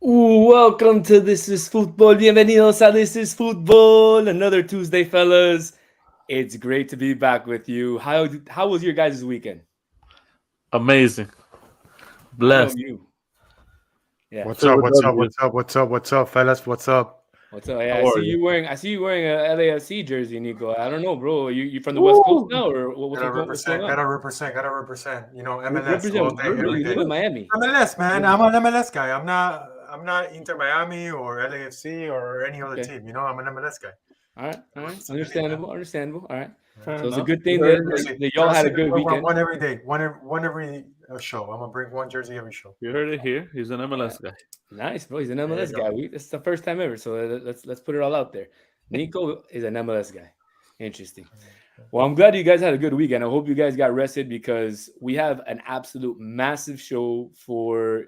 Welcome to This Is Football. Bienvenidos a This Is Football. Another Tuesday, fellas. It's great to be back with you. How was your guys' weekend? Amazing. Blessed. You? Yeah. What's up, fellas? What's up? What's up? Yeah, I see you wearing a LAFC jersey, Nico. I don't know, bro. You from the West Coast now, or what's going on? Gotta represent. You know, MLS Represent. all day, every You day. live in Miami. MLS, man. I'm an MLS guy. I'm not Inter Miami or LAFC or any other team. You know, I'm an MLS guy. All right. Understandable. All right. So it's a good thing that y'all had a good weekend. One every day. One every show. I'm gonna bring one jersey every show. You heard it here. He's an MLS guy. Nice, bro. He's an MLS guy. It's the first time ever, so let's put it all out there. Nico is an MLS guy. Interesting. Well, I'm glad you guys had a good weekend. I hope you guys got rested because we have an absolute massive show for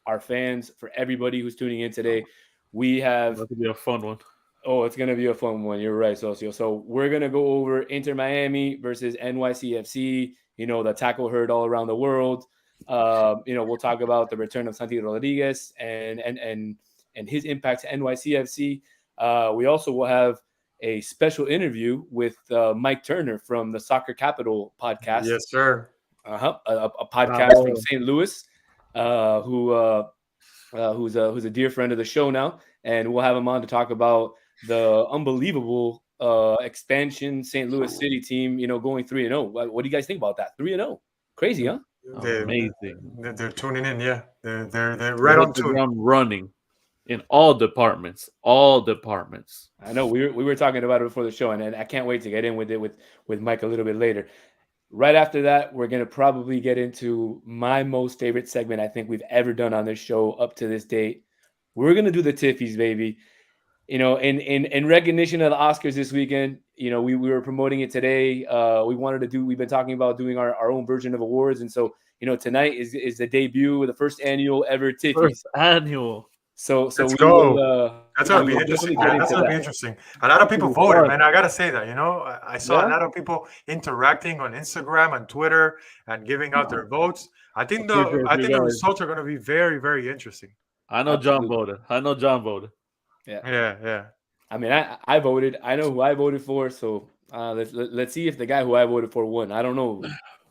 our fans, for everybody who's tuning in today. We have That'll be a fun one. Oh, it's going to be a fun one. You're right, Socio. So we're going to go over Inter Miami versus NYCFC, the tackle herd all around the world. We'll talk about the return of Santi Rodriguez and his impact to NYCFC. We also will have a special interview with Mike Turner from the Soccer Capital podcast. Yes, sir. A podcast from St. Louis, who's a dear friend of the show now. And we'll have him on to talk about the unbelievable expansion St. Louis City team, going 3-0. What do you guys think about that? 3-0. Crazy, huh? Amazing. They're tuning in, yeah. They're right on tune. I'm running in all departments. I know we were talking about it before the show, and I can't wait to get in with it with Mike a little bit later. Right after that, we're going to probably get into my most favorite segment I think we've ever done on this show up to this date. We're going to do the Tiffies, baby. In recognition of the Oscars this weekend, we were promoting it today. We've been talking about doing our own version of awards. And so, tonight is the debut of the first annual ever Tiffies. First annual. So let's go. That's going to be interesting. That's going to be interesting. A lot of people voted, man. I got to say that, I saw a lot of people interacting on Instagram and Twitter and giving out their votes. I think the results are going to be very, very interesting. I know John voted. Yeah. I mean, I voted. I know who I voted for. So let's see if the guy who I voted for won. I don't know.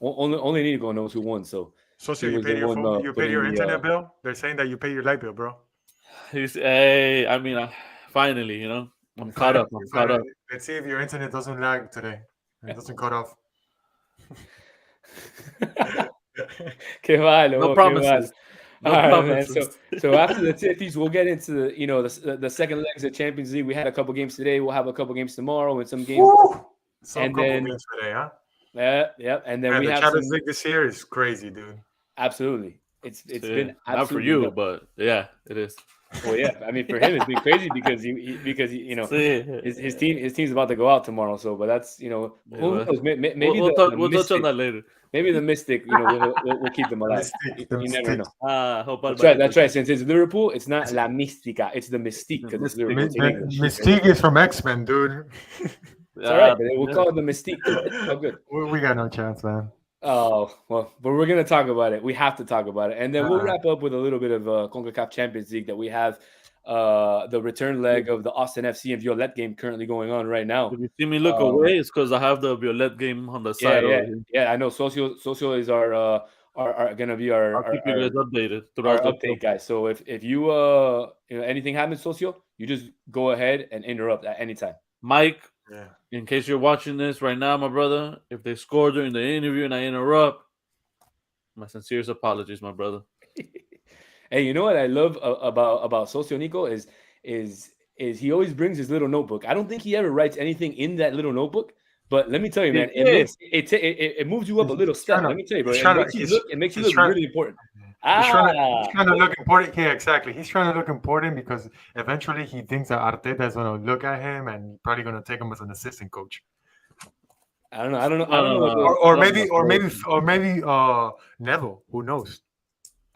Only Nico knows who won. So you paid your internet bill? They're saying that you pay your light bill, bro. Finally, I'm caught up. Let's see if your internet doesn't lag today. It doesn't cut off. No promises. All right, man. So after the Tiffies, we'll get into the second legs of Champions League. We had a couple games today. We'll have a couple games tomorrow and some games. Games today, huh? Yeah. And then we have Champions League this year is crazy, dude. Absolutely. It's been absolutely not for you, but yeah, it is. Well, yeah. I mean, for him, it's been crazy because his team's about to go out tomorrow. So, but that's who knows? Maybe we'll touch on that later. Maybe the Mystic, we'll keep them alive. You never know. That's right. Since it's Liverpool, it's not La Mística. It's the Mystique. Because it's Liverpool. Mystique is from X-Men, dude. It's all right. We'll call it the Mystique. Oh, good. We got no chance, man. Oh, well, but we're going to talk about it. We have to talk about it. And then we'll wrap up with a little bit of CONCACAF Champions League that we have the return leg of the Austin FC and Violet game currently going on right now. If you see me look away, it's because I have the Violet game on the side. Yeah, I know. Socio is our going to be our keep you guys updated throughout our update, guys. So if you anything happens, Socio, You just go ahead and interrupt at any time. Mike, in case you're watching this right now, my brother, if they score during the interview and I interrupt, my sincerest apologies, my brother. Hey, you know what I love about Socio Nico is he always brings his little notebook. I don't think he ever writes anything in that little notebook. But let me tell you, man, it moves you up a little step. Let me tell you, bro. It makes you look really important. He's trying to look important. Yeah, exactly. He's trying to look important because eventually he thinks that Arteta is going to look at him and probably going to take him as an assistant coach. I don't know. Or maybe Neville. Who knows?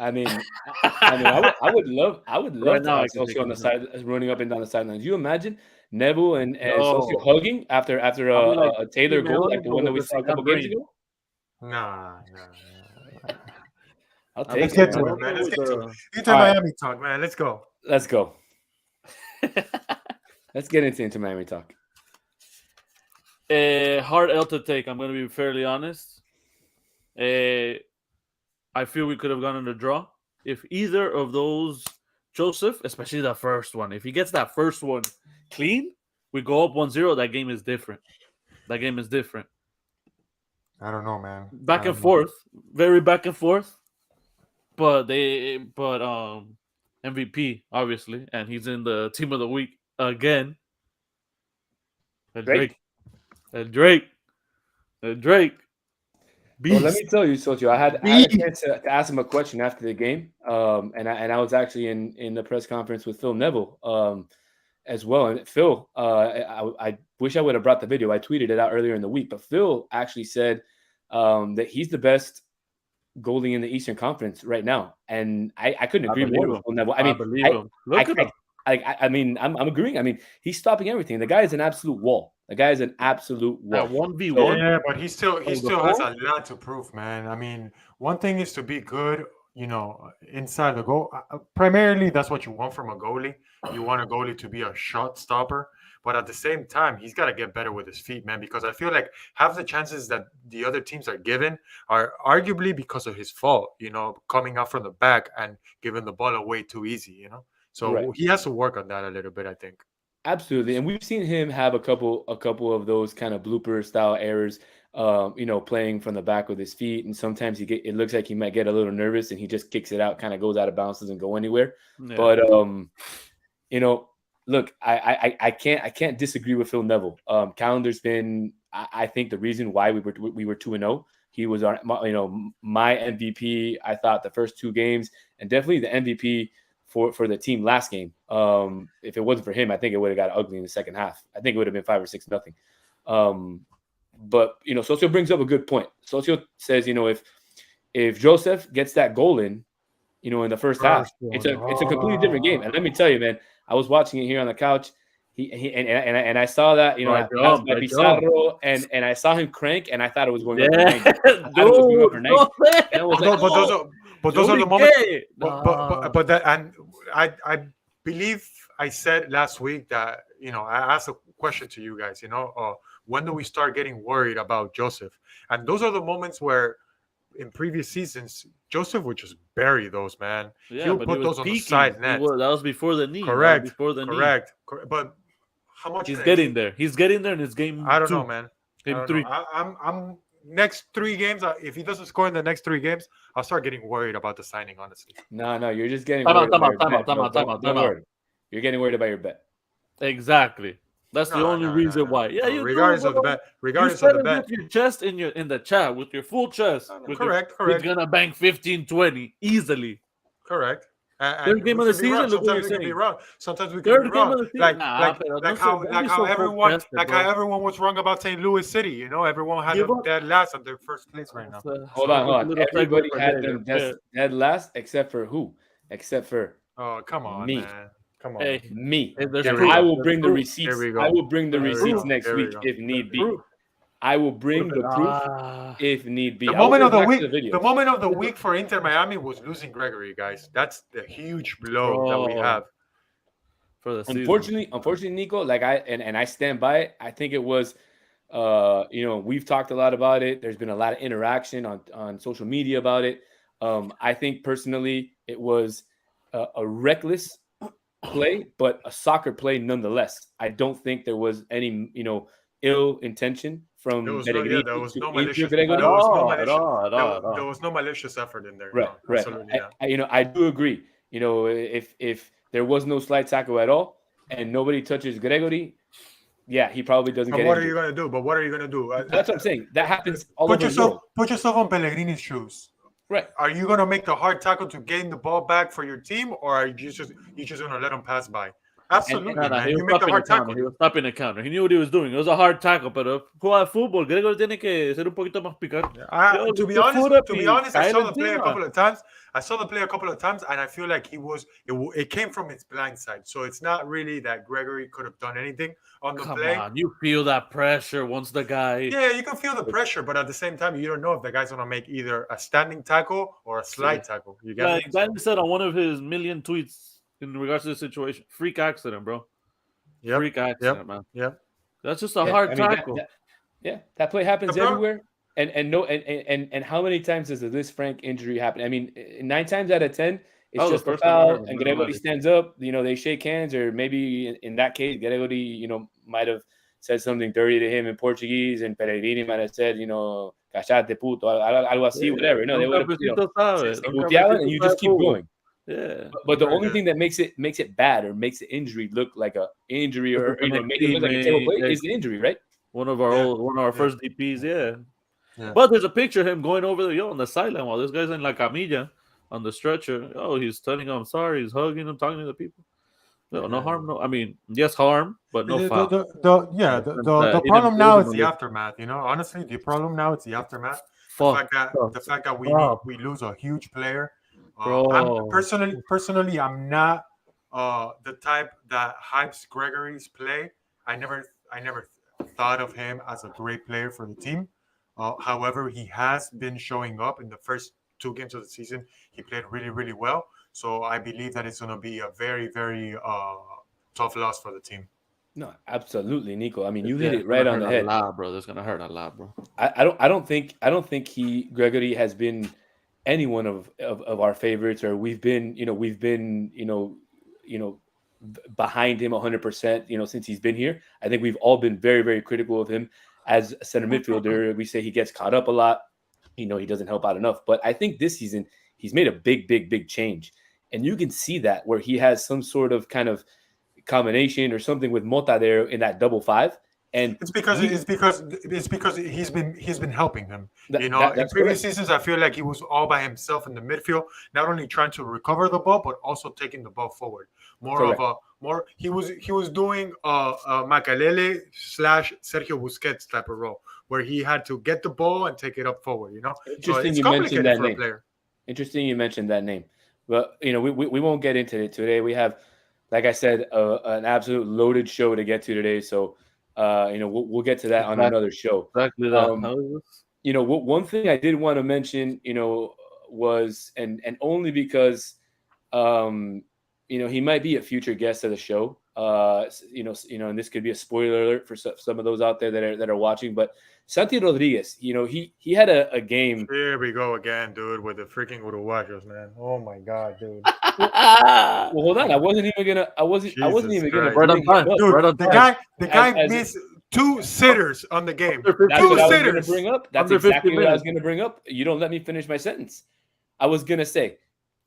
I mean, I would love right to have Socio on the side, running up and down the sidelines. You imagine Neville and Socio hugging after a Taylor goal like the one that we saw a couple games ago? Nah. I'll take Let's get to it, man. Let's get to it. Inter Miami talk, man. Let's go. Let's get into Inter Miami talk. Hard L to take. I'm going to be fairly honest. I feel we could have gone in a draw if either of those, Joseph, especially the first one, if he gets that first one clean, we go up 1-0. That game is different. I don't know, man. Back and forth, very back and forth. But MVP obviously, and he's in the team of the week again. Drake. Well, let me tell you, Socio, I had a chance to ask him a question after the game, and I was actually in the press conference with Phil Neville as well. And Phil, I wish I would have brought the video. I tweeted it out earlier in the week, but Phil actually said that he's the best goalie in the Eastern Conference right now, and I couldn't agree more with Phil Neville. I believe him. I'm agreeing. I mean, he's stopping everything. The guy is an absolute wall. At 1v1. Yeah, but he still has a lot to prove, man. I mean, one thing is to be good, inside the goal. Primarily, that's what you want from a goalie. You want a goalie to be a shot stopper. But at the same time, he's got to get better with his feet, man, because I feel like half the chances that the other teams are given are arguably because of his fault, coming out from the back and giving the ball away too easy, So He has to work on that a little bit, I think. Absolutely, and we've seen him have a couple of those kind of blooper style errors, playing from the back with his feet, and sometimes it looks like he might get a little nervous and he just kicks it out, kind of goes out of bounds, doesn't go anywhere. Yeah. But look, I can't disagree with Phil Neville. Calendar's been, I think, the reason why we were 2-0. He was my MVP. I thought the first two games, and definitely the MVP for the team last game. If it wasn't for him, I think it would have got ugly in the second half. I think it would have been 5 or 6-0. But Socio brings up a good point. Socio says, if Joseph gets that goal in the first half, it's a completely different game. And let me tell you, man, I was watching it here on the couch. And I saw that, by Pizarro, and I saw him crank, and I thought it was going over 90. But those are the moments. But that, and I believe I said last week that I asked a question to you guys. When do we start getting worried about Joseph? And those are the moments where, in previous seasons, Joseph would just bury those, man. Yeah, he would put those on the side net. That was before the knee. Correct. But how much? He's getting there. He's getting there in his game. I don't know, man. Game 3. I'm next 3 games. If he doesn't score in the next 3 games, I'll start getting worried about the signing. Honestly. No, you're just getting worried. Time out. You're getting worried about your bet. Exactly. That's the only reason why. Yeah, regardless of the bet. Regardless of the bet. With your chest in the chat, with your full chest. Correct. He's gonna bank 15-20 easily. Correct. Third game of the season. Look what you're saying. Be wrong. Sometimes we can be wrong. Like how everyone was wrong about St. Louis City. Everyone had them dead last at their first place right now. Hold on. Everybody had them dead last, except for who? Except for come on, me. Man. Come on, me. I will bring the receipts. I will bring the receipts next week if need be. I will bring the proof if need be. The moment of the week for Inter Miami was losing Gregory, guys. That's the huge blow that we have for the season. Unfortunately, Nico, like I stand by it. I think it was, we've talked a lot about it. There's been a lot of interaction on social media about it. I think personally it was a reckless play, but a soccer play nonetheless. I don't think there was any, ill intention from Pellegrini there was to no injure malicious, Gregory. there was no malicious effort in there. Right, No, right. absolutely not. I do agree. If there was no slide tackle at all and nobody touches Gregory, yeah, he probably doesn't But get what are injured. you gonna do? But what are you gonna do? That's what I'm saying. That happens all over the world. Put yourself on Pellegrini's shoes. Right. Are you gonna make the hard tackle to gain the ball back for your team, or are you just gonna let him pass by? Absolutely, man. He was You make the stopping hard the counter. tackle. He was stopping the counter. He knew what he was doing. It was a hard tackle, pero juega de fútbol. Gregory tiene que ser un poquito más picante. To be honest, I saw the play a couple of times. And I feel like it came from his blind side. So it's not really that Gregory could have done anything on the play. Come on, you feel that pressure once the guy. Yeah, you can feel the pressure, but at the same time, you don't know if the guy's gonna make either a standing tackle or a slide tackle. You get like Danny said on one of his million tweets in regards to the situation, freak accident, bro. Yep. Freak accident, man. Yep. That's just a hard tackle. That play happens everywhere. And how many times does this Frank injury happen? I mean, 9 times out of 10, it's just a foul, and Gregory stands up. They shake hands, or maybe in that case, Gregory, might have said something dirty to him in Portuguese, and Pellegrini might have said, "Cachate puto," algo así, whatever. They would have, and you just keep going. Yeah, but the only thing that makes it bad or makes the injury look like an injury or make it look like a terrible play is the injury, right? One of our first DPs, yeah. But there's a picture of him going over on the sideline while this guy's in la camilla on the stretcher. Oh, he's telling him I'm sorry. He's hugging him, talking to the people. No harm. No, I mean, yes, harm, but no foul. The problem now is the aftermath. Honestly, the problem now is the aftermath. The fact that we lose a huge player. Personally, I'm not the type that hypes Gregory's play. I never thought of him as a great player for the team. However, he has been showing up in the first 2 games of the season. He played really, really well. So I believe that it's going to be a very, very tough loss for the team. No, absolutely, Nico. I mean, you hit it right on the head, bro. That's gonna hurt a lot, bro. I don't think Gregory has been any one of our favorites, or we've been behind him 100%, since he's been here. I think we've all been very, very critical of him as a center midfielder. We say he gets caught up a lot. He doesn't help out enough. But I think this season he's made a big, big, big change. And you can see that where he has some sort of kind of combination or something with Mota there in that double 5. And it's because he's been helping him. In previous correct. seasons, I feel like he was all by himself in the midfield, not only trying to recover the ball, but also taking the ball forward. He was doing Makalele / Sergio Busquets type of role, where he had to get the ball and take it up forward. Interesting you mentioned that name. Interesting you mentioned that name. But we won't get into it today. We have, like I said, an absolute loaded show to get to today. So. We'll get to that on another show. Exactly. One thing I did want to mention, was and only because, he might be a future guest of the show. And this could be a spoiler alert for some of those out there that are watching. But Santi Rodriguez, he had a game. Here we go again, dude, with the freaking Uruguayos, man. Oh my God, dude. Well, hold on. I wasn't even gonna. Dude, the guy missed 2 sitters on the game. That's what I was going to bring up. That's exactly what I was going to bring up. You don't let me finish my sentence. I was going to say,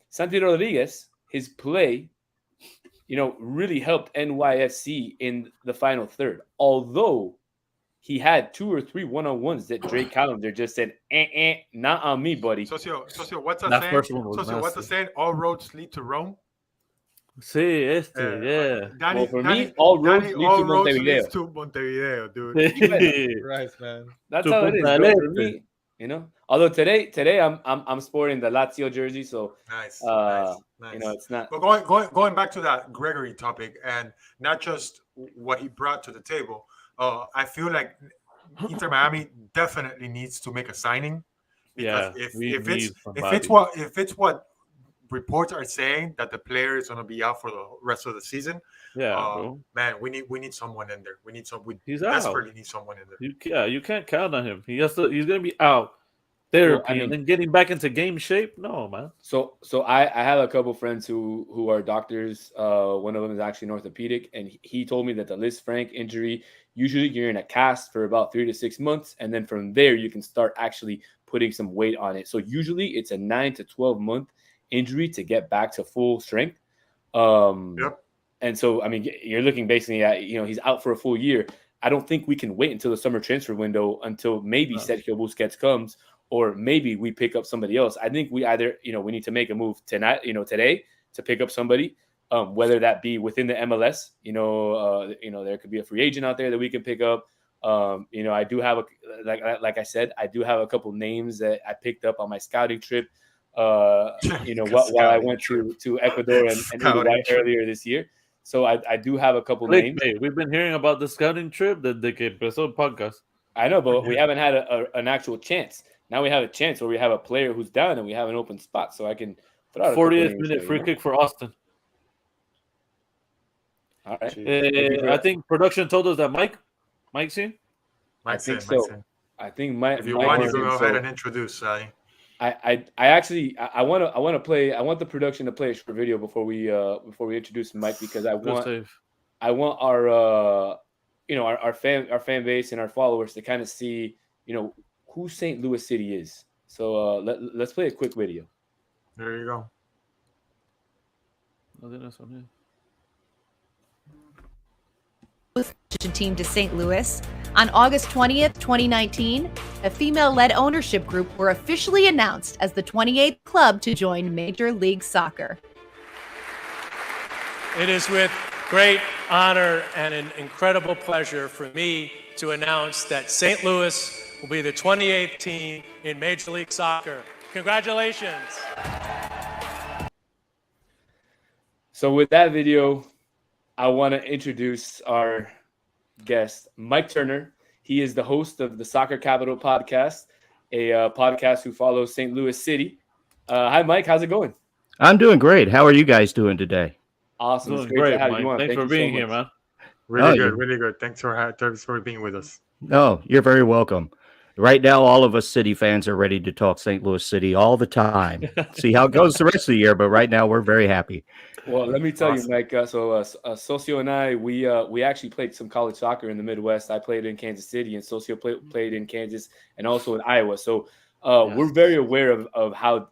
Santi Rodriguez, his play, really helped NYCFC in the final third. Although he had 2 or 3 one-on-ones that Drake Callender just said, not on me, buddy. Socio, what's that saying? Socio, what's the saying? All roads lead to Rome. Sí, yeah. Danny, for me, all roads lead to Montevideo, dude. Christ, man. That's how it is, bro, for me. Although today I'm sporting the Lazio jersey, so nice. It's not. But going back to that Gregory topic, and not just what he brought to the table. I feel like Inter Miami definitely needs to make a signing, because if it's what reports are saying, that the player is going to be out for the rest of the season, man, we need someone in there. We desperately need someone in there. You can't count on him. He's going to be out therapy and then getting back into game shape. No, man. So I have a couple friends who are doctors. One of them is actually an orthopedic, and he told me that the Liz Frank injury, usually you're in a cast for about 3 to 6 months, and then from there you can start actually putting some weight on it. So usually it's a 9 to 12 month injury to get back to full strength. And so, I mean, you're looking basically at, he's out for a full year. I don't think we can wait until the summer transfer window until maybe Sergio Busquets comes, or maybe we pick up somebody else. I think we either, we need to make a move tonight, today to pick up somebody, whether that be within the MLS, there could be a free agent out there that we can pick up. I do have like I said, I do have a couple names that I picked up on my scouting trip. While I went to Ecuador and Uruguay earlier this year. So I do have a couple names. We've been hearing about the scouting trip that they can episode podcast. I know, but we haven't had an actual chance. Now we have a chance where we have a player who's down and we have an open spot. So I can throw out 40th minute free kick for Austin. All right. I think production told us that Mike's in. I think so. I think Mike. If you want, you can go ahead and introduce Sally. I actually want the production to play a short video before we introduce Mike, because I want our our fan base and our followers to kind of see who St. Louis City is. So let's play a quick video. There you go. Team to St. Louis. On August 20th, 2019, a female-led ownership group were officially announced as the 28th club to join Major League Soccer. It is with great honor and an incredible pleasure for me to announce that St. Louis will be the 28th team in Major League Soccer. Congratulations. So with that video, I want to introduce our guest, Mike Turner. He is the host of the Soccer Capital podcast, a podcast who follows St. Louis City. Hi, Mike. How's it going? I'm doing great. How are you guys doing today? Awesome. It's great to have you on. Thanks for being here, man. Really good. Thanks for being with us. No, you're very welcome. Right now, all of us City fans are ready to talk St. Louis City all the time. See how it goes the rest of the year, but right now we're very happy. Well, let me tell you, Mike. Socio and I, we actually played some college soccer in the Midwest. I played in Kansas City, and Socio played in Kansas and also in Iowa. So we're very aware of how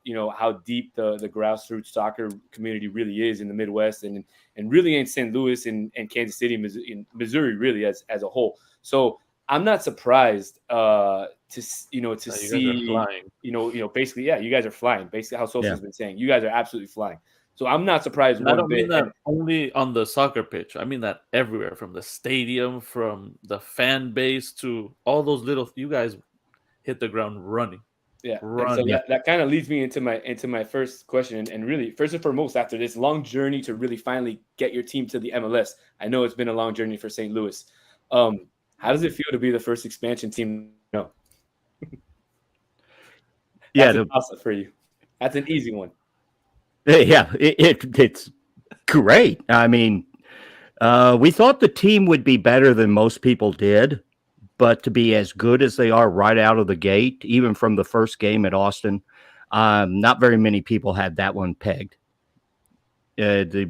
deep the grassroots soccer community really is in the Midwest, and really in St. Louis and Kansas City, in Missouri, really as a whole. So I'm not surprised to see basically, yeah, you guys are flying. Basically, how Socio's been saying, you guys are absolutely flying. So I'm not surprised. I don't mean that only on the soccer pitch. I mean that everywhere, from the stadium, from the fan base to all those little. You guys hit the ground running. Yeah. So that kind of leads me into my first question, and really, first and foremost, after this long journey to really finally get your team to the MLS, I know it's been a long journey for St. Louis. How does it feel to be the first expansion team? No. That's an awesome for you. That's an easy one. Yeah, it's great. I mean, we thought the team would be better than most people did, but to be as good as they are right out of the gate, even from the first game at Austin, not very many people had that one pegged. The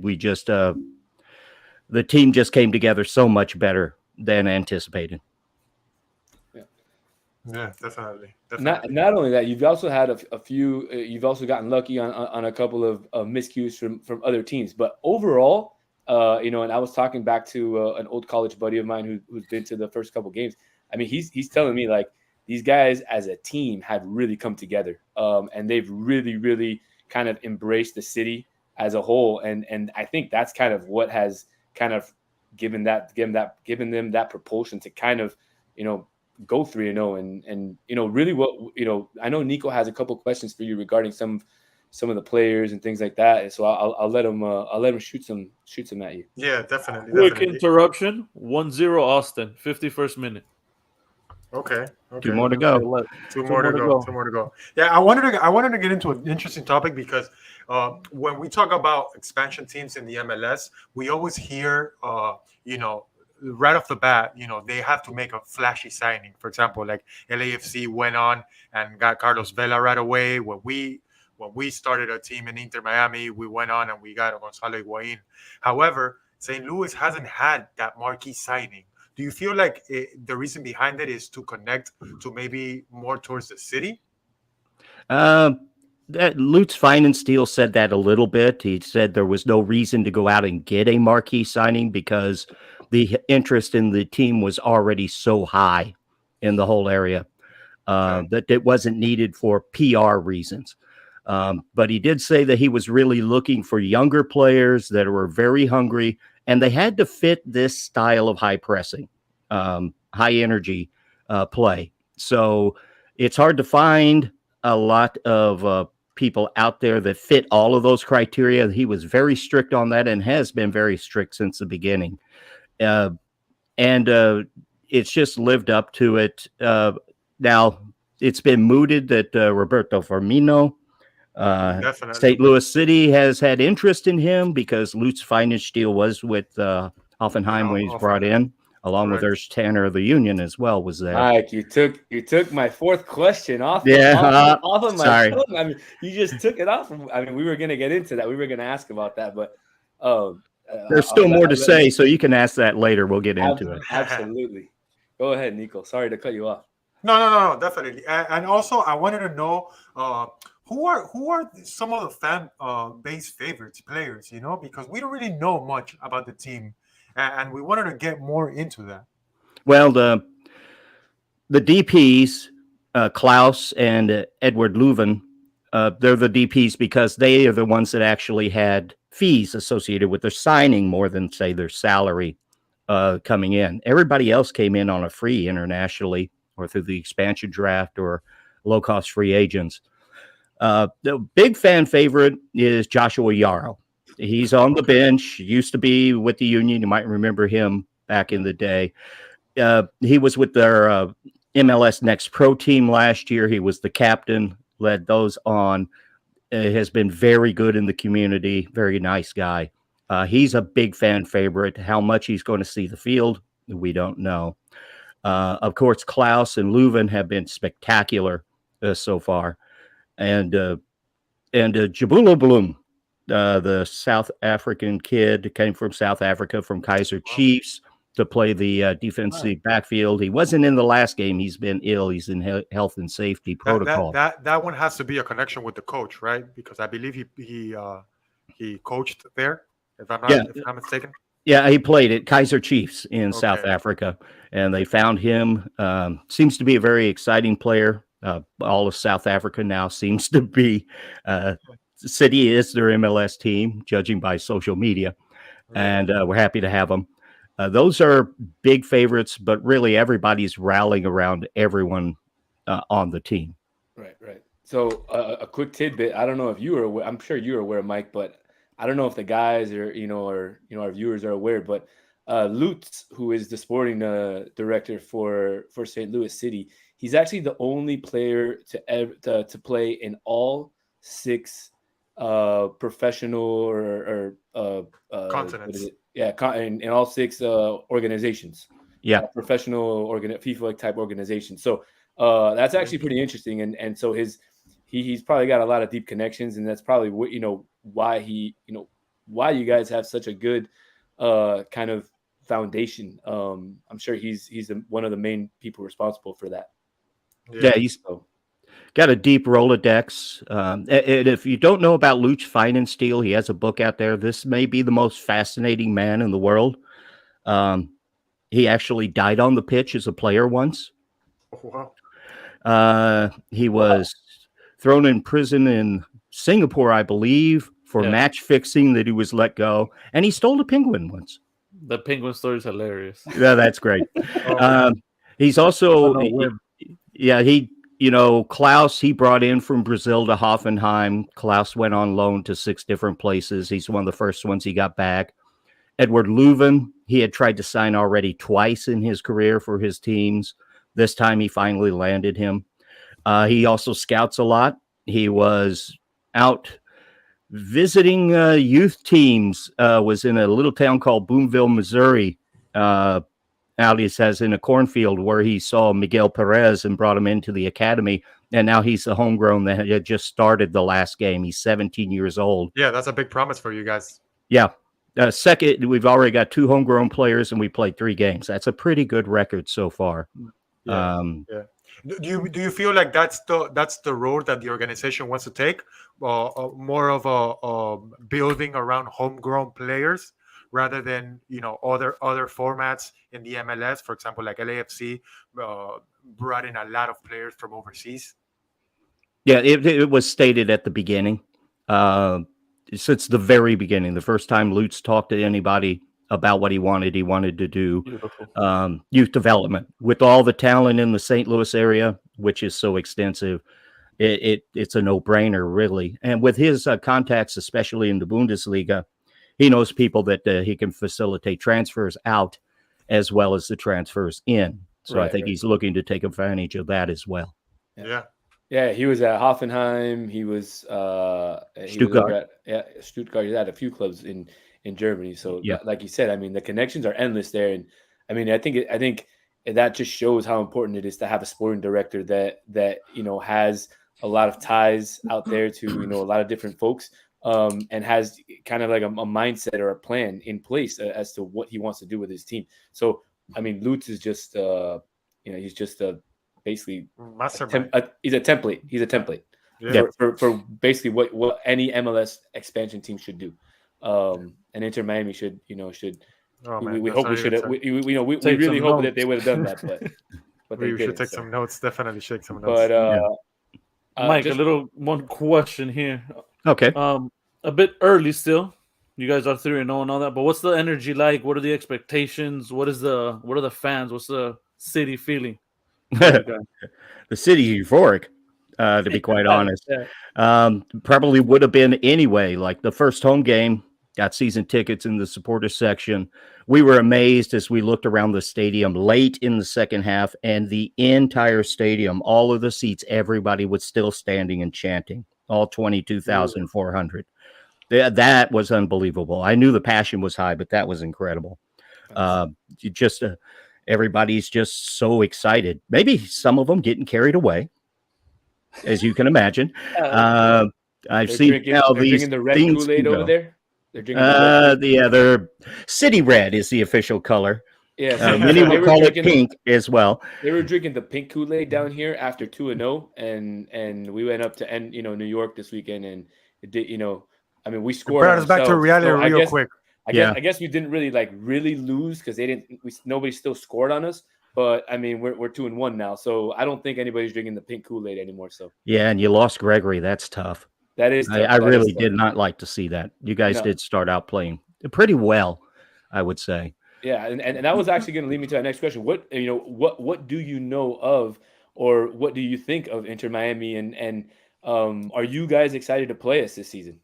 team just came together so much better than anticipated. Yeah, definitely. Not only that, you've also had a few. You've also gotten lucky on a couple of miscues from other teams. But overall, and I was talking back to an old college buddy of mine who's been to the first couple games. I mean, he's telling me like these guys as a team have really come together, and they've really kind of embraced the city as a whole. And I think that's kind of what has kind of given them that propulsion to kind of go 3-0 and really what I know Nico has a couple questions for you regarding some of the players and things like that, and so I'll let him shoot some at you. Yeah, definitely. Quick interruption. 1-0 Austin, 51st minute. Okay. 2 more to go. Two more to go. Yeah, I wanted to get into an interesting topic because when we talk about expansion teams in the MLS, we always hear right off the bat, they have to make a flashy signing. For example, like LAFC went on and got Carlos Vela right away. When we started a team in Inter Miami, we went on and we got Gonzalo Higuain. However, St. Louis hasn't had that marquee signing. Do you feel like the reason behind it is to connect to maybe more towards the city? That Lutz Steel said that a little bit. He said there was no reason to go out and get a marquee signing because the interest in the team was already so high in the whole area that it wasn't needed for PR reasons. But he did say that he was really looking for younger players that were very hungry, and they had to fit this style of high pressing, high energy play. So it's hard to find a lot of people out there that fit all of those criteria. He was very strict on that and has been very strict since the beginning. And it's just lived up to it. Now, it's been mooted that Roberto Firmino, St. Louis City has had interest in him because Lutz Pfannenstiel was with Hoffenheim when he was brought in, along with Ernst Tanner of the Union as well was there. Mike, you took my fourth question off. Off of my sorry. tongue. I mean, you just took it off. I mean, we were gonna get into that. We were gonna ask about that, but there's still more to say, so you can ask that later. We'll get into it. Absolutely. Go ahead, Nico. Sorry to cut you off. No, definitely. And also, I wanted to know who are some of the fan base favorites players, because we don't really know much about the team, and we wanted to get more into that. Well, the DPs, Klaus and Edward Leuven, they're the DPs because they are the ones that actually had fees associated with their signing more than, say, their salary coming in. Everybody else came in on a free internationally or through the expansion draft or low-cost free agents. The big fan favorite is Joshua Yarrow. He's on the bench, used to be with the Union. You might remember him back in the day. He was with their MLS Next Pro team last year. He was the captain, led those on. Has been very good in the community, very nice guy. He's a big fan favorite. How much he's going to see the field, we don't know. Of course, Klaus and Leuven have been spectacular so far. And Jabula Bloom, the South African kid, came from South Africa, from Kaiser Chiefs, to play the defensive backfield. He wasn't in the last game. He's been ill. He's in health and safety protocol. That one has to be a connection with the coach, right? Because I believe he coached there, if I'm not mistaken. Yeah, he played at Kaiser Chiefs in South Africa, and they found him. Seems to be a very exciting player. All of South Africa now seems to be City is their MLS team, judging by social media, and we're happy to have them. Those are big favorites, but really everybody's rallying around everyone on the team. Right. So a quick tidbit. I don't know if you are aware. I'm sure you're aware, Mike, but I don't know if the guys or our viewers are aware. But Lutz, who is the sporting director for St. Louis City, he's actually the only player to play in all 6 professional or continents. In all 6 organizations. Yeah, professional FIFA type organizations. So that's actually pretty interesting. And so he's probably got a lot of deep connections, and that's probably what why you guys have such a good kind of foundation. I'm sure he's one of the main people responsible for that. Yeah, he's got a deep Rolodex. And if you don't know about Lutz Pfannenstiel, he has a book out there. This may be the most fascinating man in the world. He actually died on the pitch as a player once. Wow. He was thrown in prison in Singapore, I believe, for match fixing that he was let go. And he stole a penguin once. The penguin story is hilarious. Yeah, that's great. He's also, Klaus, he brought in from Brazil to Hoffenheim. Klaus went on loan to 6 different places. He's one of the first ones he got back. Edward Leuven, he had tried to sign already twice in his career for his teams. This time he finally landed him. He also scouts a lot. He was out visiting youth teams, was in a little town called Boonville, Missouri, out, he says, in a cornfield where he saw Miguel Perez and brought him into the academy. And now he's the homegrown that had just started the last game. He's 17 years old. Yeah, that's a big promise for you guys. Yeah. Second, we've already got 2 homegrown players, and we played 3 games. That's a pretty good record so far. Yeah. Do you feel like that's the road that the organization wants to take, more of a building around homegrown players rather than other formats in the MLS? For example, like LAFC brought in a lot of players from overseas. Yeah, it was stated at the beginning, since the very beginning. The first time Lutz talked to anybody about what he wanted to do youth development with all the talent in the St. Louis area, which is so extensive. It's a no-brainer, really. And with his contacts, especially in the Bundesliga, he knows people that he can facilitate transfers out as well as the transfers in. So I think he's looking to take advantage of that as well. Yeah, he was at Hoffenheim. He was Stuttgart. Stuttgart. He's at a few clubs in Germany. So like you said, I mean, the connections are endless there. And I mean, I think that just shows how important it is to have a sporting director that has a lot of ties out there to a lot of different folks, and has kind of like a mindset or a plan in place as to what he wants to do with his team. So I mean, Lutz is just he's just basically he's a template. He's a template for basically what any MLS expansion team should do. And Inter Miami should. We hope we should. We really hope that they would have done that, but we should take some notes. Definitely shake some notes. But Mike, one question here. Okay. A bit early still. You guys are 3-0 and all that, but what's the energy like? What are the expectations? What are the fans? What's the city feeling? The city's euphoric, to be quite honest. Probably would have been anyway. Like the first home game, got season tickets in the supporter section. We were amazed as we looked around the stadium late in the second half, and the entire stadium, all of the seats, everybody was still standing and chanting, all 22,400. That was unbelievable. I knew the passion was high, but that was incredible. Everybody's just so excited. Maybe some of them getting carried away, as you can imagine. I've seen now these the red things Kool-Aid over there. They're drinking their city red is the official color. Yeah, many will call it pink as well. They were drinking the pink Kool-Aid down here after 2-0, and we went up to New York this weekend, and it did. I mean, we scored. Brought us back to reality real quick. I guess we didn't really lose because nobody still scored on us. But I mean, we're 2-1 now, so I don't think anybody's drinking the pink Kool-Aid anymore. So yeah, and you lost Gregory. That's tough. That is. I really did not like to see that. You guys did start out playing pretty well, I would say. Yeah, and that was actually going to lead me to our next question. What do you know of, or what do you think of Inter Miami, and are you guys excited to play us this season?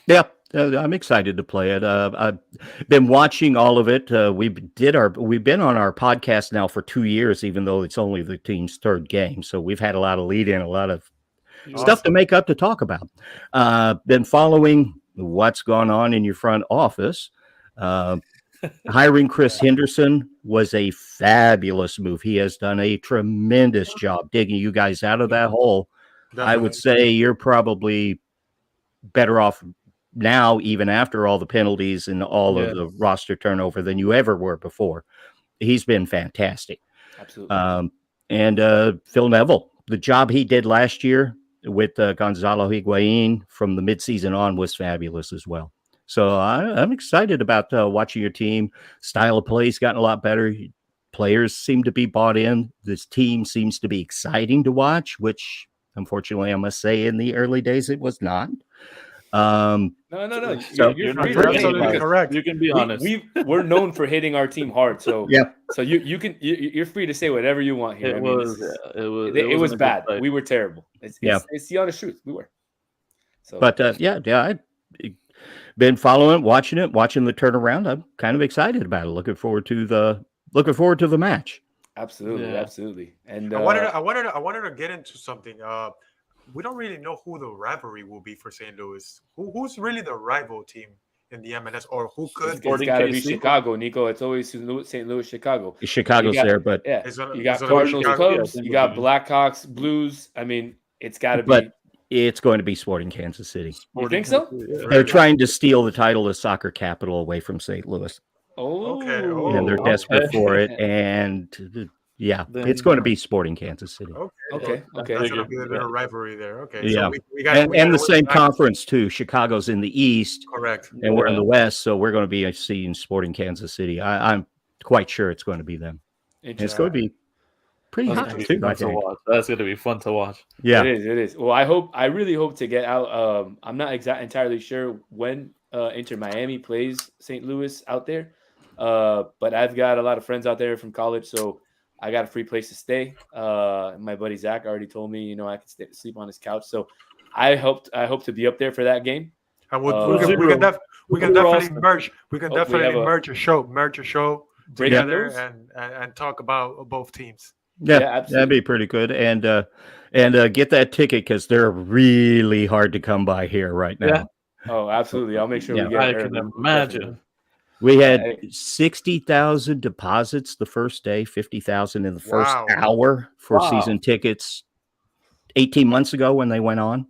Yeah, I'm excited to play it. I've been watching all of it. We've been on our podcast now for 2 years, even though it's only the team's third game. So we've had a lot of lead in, a lot of stuff to make up to talk about. Been following what's gone on in your front office. Hiring Chris Henderson was a fabulous move. He has done a tremendous job digging you guys out of that hole. Definitely. I would say you're probably better off now, even after all the penalties and all of the roster turnover, than you ever were before. He's been fantastic. Absolutely. And Phil Neville, the job he did last year with Gonzalo Higuain from the midseason on was fabulous as well. So I'm excited about watching your team. Style of play has gotten a lot better. Players seem to be bought in. This team seems to be exciting to watch, which unfortunately I must say in the early days it was not. No. So you're absolutely correct. You can be honest. We're known for hitting our team hard. So yeah. So you're free to say whatever you want here. It was bad. We were terrible. It's the honest truth. We were. So, but I've been following it, watching the turnaround. I'm kind of excited about it. Looking forward to the match. Absolutely. And I wanted to get into something. We don't really know who the rivalry will be for St. Louis. Who's really the rival team in the MLS, or who could? It's got to be Chicago, Nico. It's always St. Louis, Chicago. Chicago's there, but yeah, you got Cardinals, Cubs, you got Blackhawks, Blues. I mean, it's got to be. But it's going to be Sporting Kansas City. You think so? Yeah. They're trying to steal the title of soccer capital away from St. Louis. Oh, okay. And they're desperate for it. And yeah, it's going to be Sporting Kansas City. Okay. That's going to be a bit of rivalry there. Okay. Yeah. So we got the same conference too. Chicago's in the East. Correct. And we're in the West, so we're going to be seeing Sporting Kansas City. I'm quite sure it's going to be them. And it's going to be pretty hot too. That's going to be fun to watch. Yeah, it is. Well, I really hope to get out. I'm not entirely sure when Inter Miami plays St. Louis out there, but I've got a lot of friends out there from college, so I got a free place to stay. My buddy Zach already told me, I can sleep on his couch, so I hope to be up there for that game. And we can definitely merge. We can definitely merge a show together and talk about both teams. Yeah, absolutely. That'd be pretty good. And get that ticket because they're really hard to come by here right now. Yeah. Oh, absolutely. I'll make sure we get I can imagine. We had 60,000 deposits the first day, 50,000 in the first hour for season tickets 18 months ago when they went on.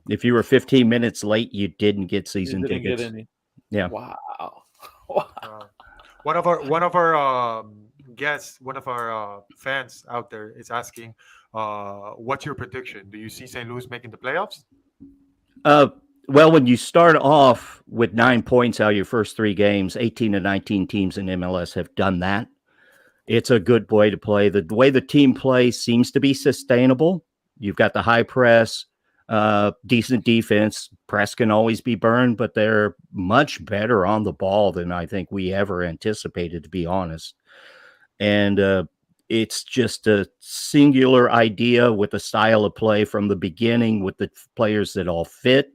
If you were 15 minutes late, you didn't get season tickets. Yeah. Wow. One of our guests, one of our fans out there is asking, what's your prediction? Do you see St. Louis making the playoffs? Well, when you start off with 9 points out of your first 3 games, 18 to 19 teams in MLS have done that. It's a good way to play. The way the team plays seems to be sustainable. You've got the high press, decent defense. Press can always be burned, but they're much better on the ball than I think we ever anticipated, to be honest. And it's just a singular idea with a style of play from the beginning with the players that all fit.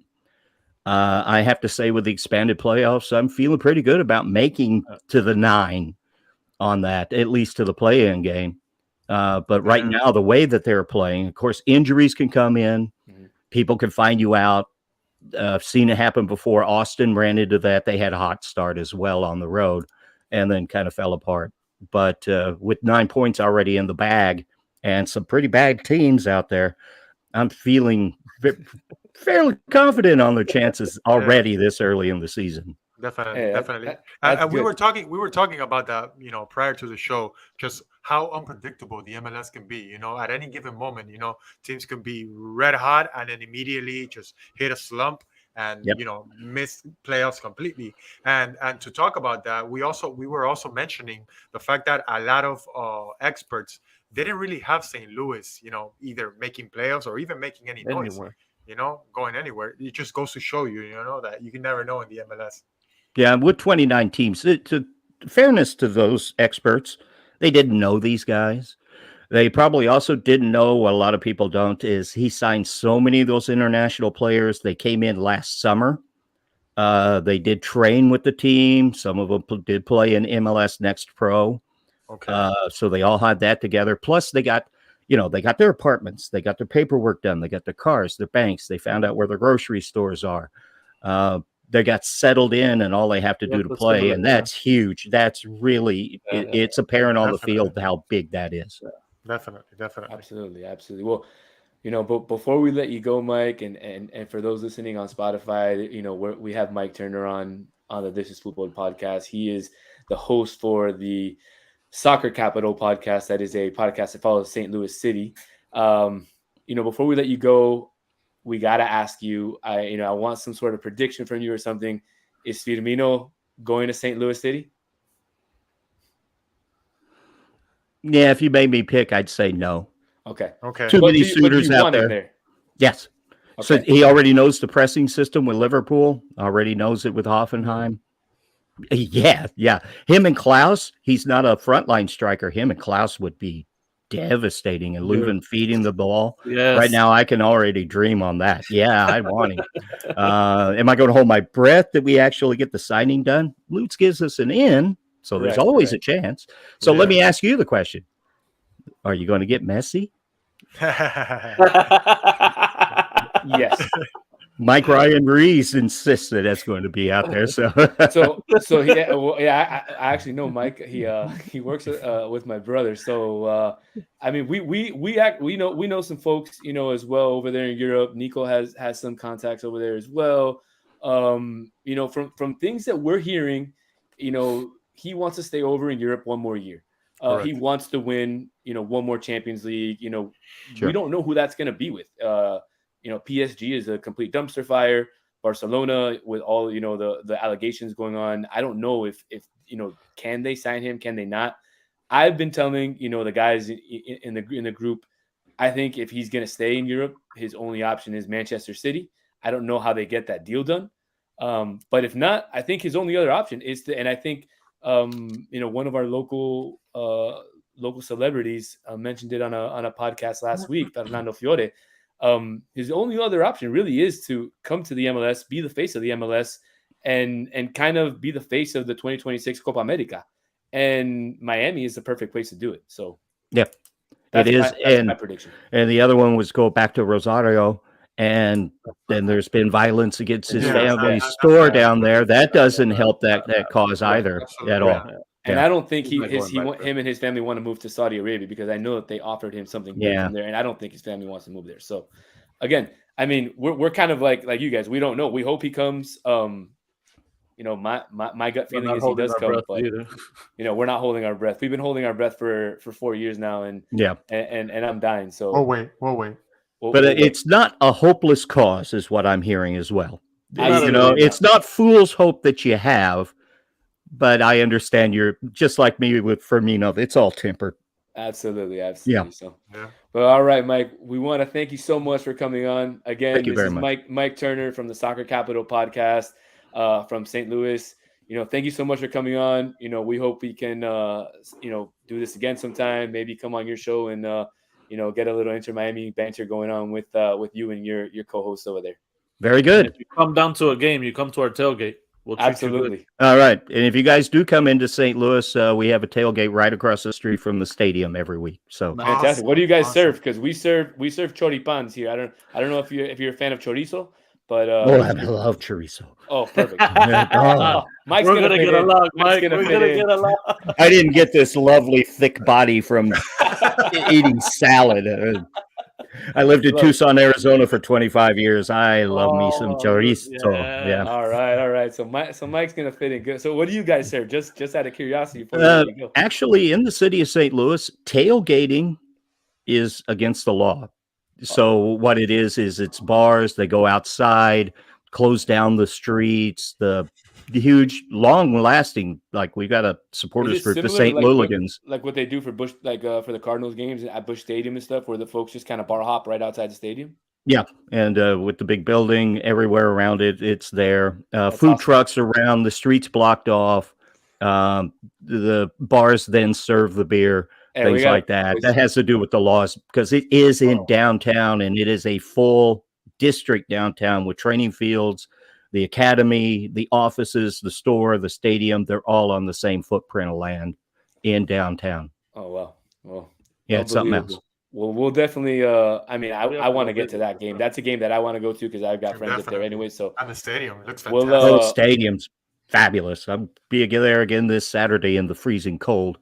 I have to say with the expanded playoffs, I'm feeling pretty good about making to the 9 on that, at least to the play-in game. But right now, the way that they're playing, of course, injuries can come in. People can find you out. I've seen it happen before. Austin ran into that. They had a hot start as well on the road and then kind of fell apart. But with 9 points already in the bag and some pretty bad teams out there, I'm feeling fairly confident on their chances already this early in the season. Definitely. And we were talking about that, prior to the show, just how unpredictable the MLS can be. At any given moment, teams can be red hot and then immediately just hit a slump and miss playoffs completely. And to talk about that, we were also mentioning the fact that a lot of experts didn't really have St. Louis, either making playoffs or even making any noise. Going anywhere. It just goes to show you, that you can never know in the MLS. Yeah, with 29 teams, to fairness to those experts, they didn't know these guys. They probably also didn't know what a lot of people don't is he signed so many of those international players. They came in last summer. They did train with the team. Some of them did play in MLS Next Pro. Okay. So they all had that together. Plus they got their apartments. They got their paperwork done. They got their cars, their banks. They found out where their grocery stores are. They got settled in and all they have to do to play. And that's huge. That's really, it's apparent on the field how big that is. Definitely. Absolutely. Well, but before we let you go, Mike, and for those listening on Spotify, we have Mike Turner on the This Is Football podcast. He is the host for the Soccer Capital podcast. That is a podcast that follows St. Louis City. Before we let you go, we got to ask you, I want some sort of prediction from you or something. Is Firmino going to St. Louis City? Yeah, if you made me pick, I'd say no. Okay. Too many suitors out there. Yes. Okay. So he already knows the pressing system with Liverpool, already knows it with Hoffenheim. Yeah. Him and Klaus, he's not a frontline striker. Him and Klaus would be devastating, and Leuven feeding the ball. Yes. Right now, I can already dream on that. Yeah, I want him. Am I going to hold my breath that we actually get the signing done? Lutz gives us an in, so there's always a chance. So let me ask you the question. Are you going to get Messi? Yes. Mike Ryan Rees insists that that's going to be out there. So I actually know Mike. He works with my brother. So I mean, we know some folks, as well over there in Europe. Nico has some contacts over there as well. From things that we're hearing, he wants to stay over in Europe one more year. He wants to win, one more Champions League. Sure. We don't know who that's going to be with. PSG is a complete dumpster fire. Barcelona, with all the allegations going on, I don't know if can they sign him? Can they not? I've been telling the guys in the group, I think if he's going to stay in Europe, his only option is Manchester City. I don't know how they get that deal done, but if not, I think his only other option is to. And I think one of our local celebrities mentioned it on a podcast last week, Fernando Fiore. His only other option really is to come to the MLS, be the face of the MLS, and kind of be the face of the 2026 Copa America. And Miami is the perfect place to do it. So yeah, that's my prediction. And the other one was go back to Rosario, and then there's been violence against his family's store down there. That doesn't help that cause either at all. And I don't think him and his family want to move to Saudi Arabia, because I know that they offered him something good from there, and I don't think his family wants to move there. So, again, I mean, we're kind of like you guys. We don't know. We hope he comes. My gut feeling is he does come, but we're not holding our breath. We've been holding our breath for 4 years now, and I'm dying. So we'll wait. But it's not a hopeless cause, is what I'm hearing as well. It's not fool's hope that you have. But I understand you're just like me with Firmino. It's all tempered. Absolutely. Yeah. So, But all right, Mike, we want to thank you so much for coming on. Again, thank you very much. Mike Turner from the Soccer Capital podcast from St. Louis. Thank you so much for coming on. We hope we can, do this again sometime. Maybe come on your show and, get a little Inter Miami banter going on with you and your co-host over there. Very good. And if you come down to a game, you come to our tailgate. We'll Absolutely. All right. And if you guys do come into St. Louis, we have a tailgate right across the street from the stadium every week. So fantastic. What do you guys serve? Because we serve choripans here. I don't know if you're a fan of chorizo, but I love chorizo. Oh, perfect. Mike's We're gonna get along, Mike. We're gonna get along. I didn't get this lovely thick body from eating salad. I lived in Tucson, Arizona for 25 years. I love me some chorizo. Yeah. All right. So Mike's gonna fit in good. So what do you guys serve? Just out of curiosity. Actually, in the city of St. Louis, tailgating is against the law. So what it is it's bars. They go outside, close down the streets. The huge, long-lasting, like we got a supporters group, the St. Louligans, like what they do for Busch, for the Cardinals games at Busch Stadium and stuff, where the folks just kind of bar hop right outside the stadium. Yeah, and with the big building everywhere around it, it's there. Food trucks around, the streets blocked off. The bars then serve the beer, things like that. That has to do with the laws because it is in downtown, and it is a full district downtown with training fields. The academy, the offices, the store, the stadium, they're all on the same footprint of land in downtown. Oh, wow. Well, yeah, it's something else. Well, we'll definitely, I want to get to that game. That's a game that I want to go to because I've got friends up there anyway. So, and the stadium looks fantastic. The stadium's fabulous. I'll be there again this Saturday in the freezing cold.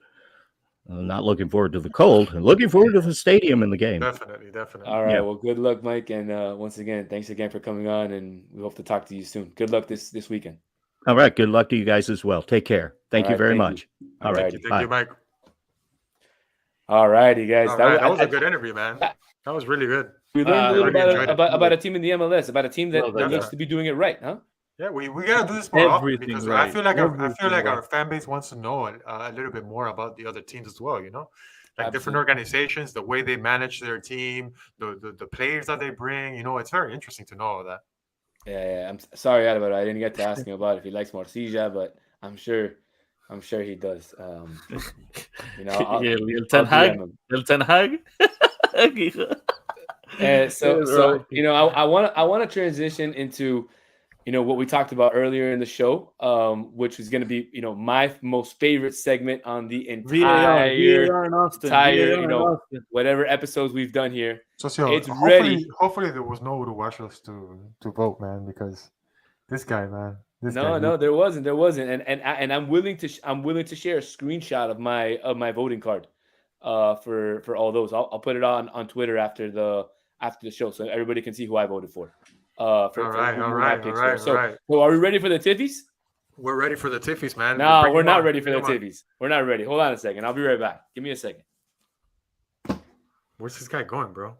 Not looking forward to the cold. I'm looking forward to the stadium in the game. Definitely. All right. Yeah. Well, good luck, Mike. And once again, thanks again for coming on. And we hope to talk to you soon. Good luck this weekend. All right. Good luck to you guys as well. Take care. Thank you very much. All right. Thank you, Mike. All righty, guys. That was a good interview, man. That was really good. We learned a little about a team in the MLS, about a team that needs to be doing it right, huh? Yeah, we gotta do this more often because I feel like our fan base wants to know a little bit more about the other teams as well. Like different organizations, the way they manage their team, the players that they bring. It's very interesting to know all that. Yeah. I'm sorry about it. I didn't get to ask him about if he likes Morcilla, but I'm sure he does. El Ten Hag. So I want to transition into. what we talked about earlier in the show, which is going to be, my most favorite segment on the entire, whatever episodes we've done here. So it's ready. Hopefully there was no Uruguayos to vote, man, because this guy, man. No, there wasn't, and I'm willing to share a screenshot of my voting card, for all those. I'll put it on Twitter after the show, so everybody can see who I voted for. All right. So are we ready for the Tiffies? We're ready for the Tiffies, man. No, we're not ready for the Tiffies. We're not ready. Hold on a second. I'll be right back. Give me a second. Where's this guy going, bro?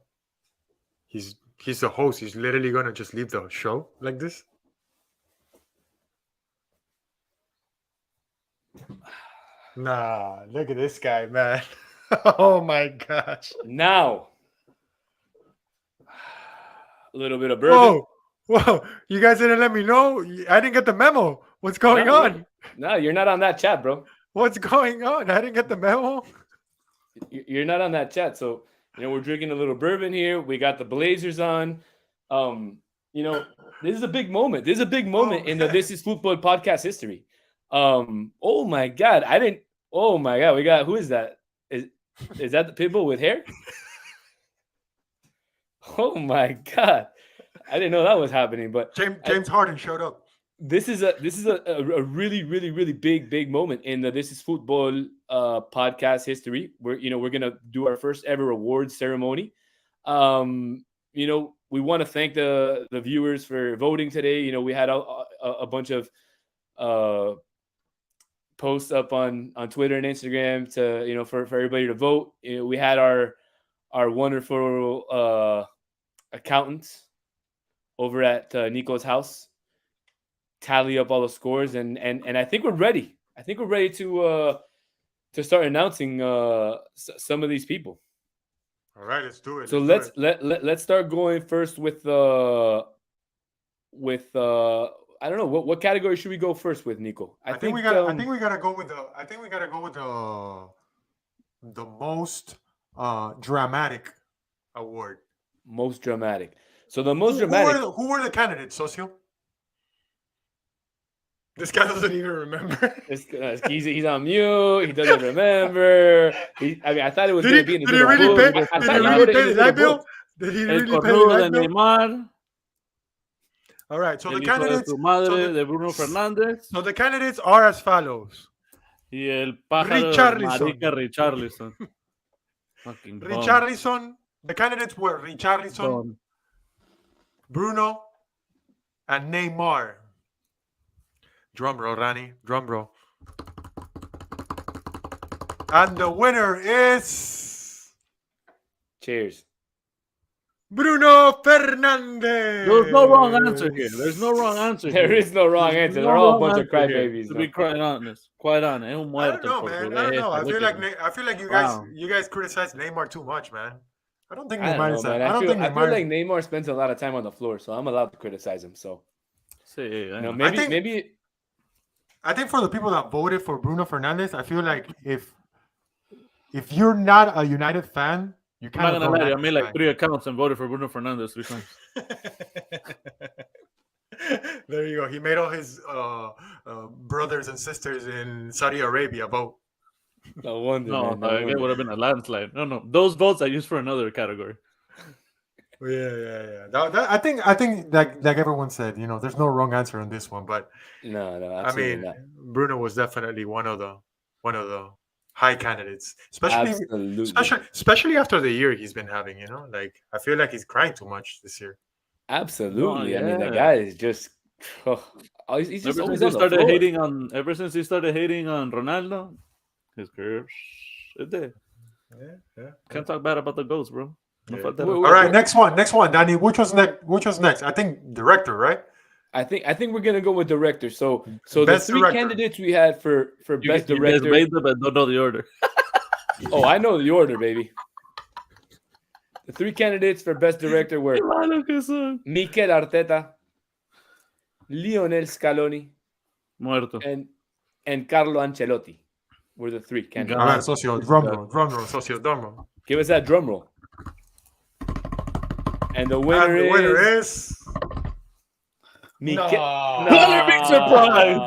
He's the host. He's literally gonna just leave the show like this. Nah, look at this guy, man. Oh my gosh. Now, a little bit of bourbon. Whoa! You guys didn't let me know. I didn't get the memo. What's going on? No, you're not on that chat, bro. What's going on? I didn't get the memo. You're not on that chat. So, we're drinking a little bourbon here. We got the Blazers on. This is a big moment. This is a big moment in the This Is Football podcast history. Oh my God. Oh my God. We got, who is that? Is that the Pitbull with hair? Oh my God. I didn't know that was happening, but James Harden showed up. This is a really, really, really big moment in the This Is Football podcast history. We're gonna do our first ever awards ceremony. We want to thank the viewers for voting today. We had a bunch of posts up on Twitter and Instagram to for everybody to vote. We had our wonderful accountants over at Nico's house tally up all the scores, and I think we're ready. I think we're ready to start announcing some of these people. All right, let's do it. So let's start going first with I don't know what category should we go first with, Nico? I think we gotta go with the most dramatic award. Most dramatic. So the most dramatic. Who were the candidates, Socio? This guy doesn't even remember. He's on mute. He doesn't remember. I thought it was going to be in the Did he really pay the light bill? Did he really pay the light bill? Neymar. All right, so the candidates. De Bruno Fernandes. So the candidates are as follows. Y el pájaro Richarlison. Richarlison. The candidates were Richarlison, Bruno, and Neymar. Drum roll, Rani. Drum roll. And the winner is... Cheers. Bruno Fernandes. There's no wrong answer here. There's no wrong answer. There is no wrong answer. They're all a bunch of crybabies. To be quite honest. Quite honest. I don't know, man. I don't know. I feel like you guys criticize Neymar too much, man. I don't think Neymar is that. I feel like Neymar spends a lot of time on the floor, so I'm allowed to criticize him. So, maybe. I think for the people that voted for Bruno Fernandes, I feel like if you're not a United fan, you can't. I'm not gonna lie, I made like 3 accounts and voted for Bruno Fernandes 3 times. There you go. He made all his brothers and sisters in Saudi Arabia vote. No wonder. It would have been a landslide. No. Those votes I used for another category. Yeah. I think like everyone said, there's no wrong answer on this one, but no, absolutely not. Bruno was definitely one of the high candidates, especially after the year he's been having. Like I feel like he's crying too much this year. Absolutely. I mean, the guy is just. He's just ever since he started hating on Ronaldo, his career is there. Yeah. Can't talk bad about the goals, bro. Yeah. All right, next one, Danny. Which was next? I think director, right? I think we're gonna go with director. So the 3 candidates we had for best director. Made them, but don't know the order. Oh, I know the order, baby. The 3 candidates for best director were Mikel Arteta, Lionel Scaloni, Muerto, and Carlo Ancelotti. Were the 3 candidates. All right, Socio, drum roll, Socio, drum roll. Give us that drum roll. And the winner is Color me surprised.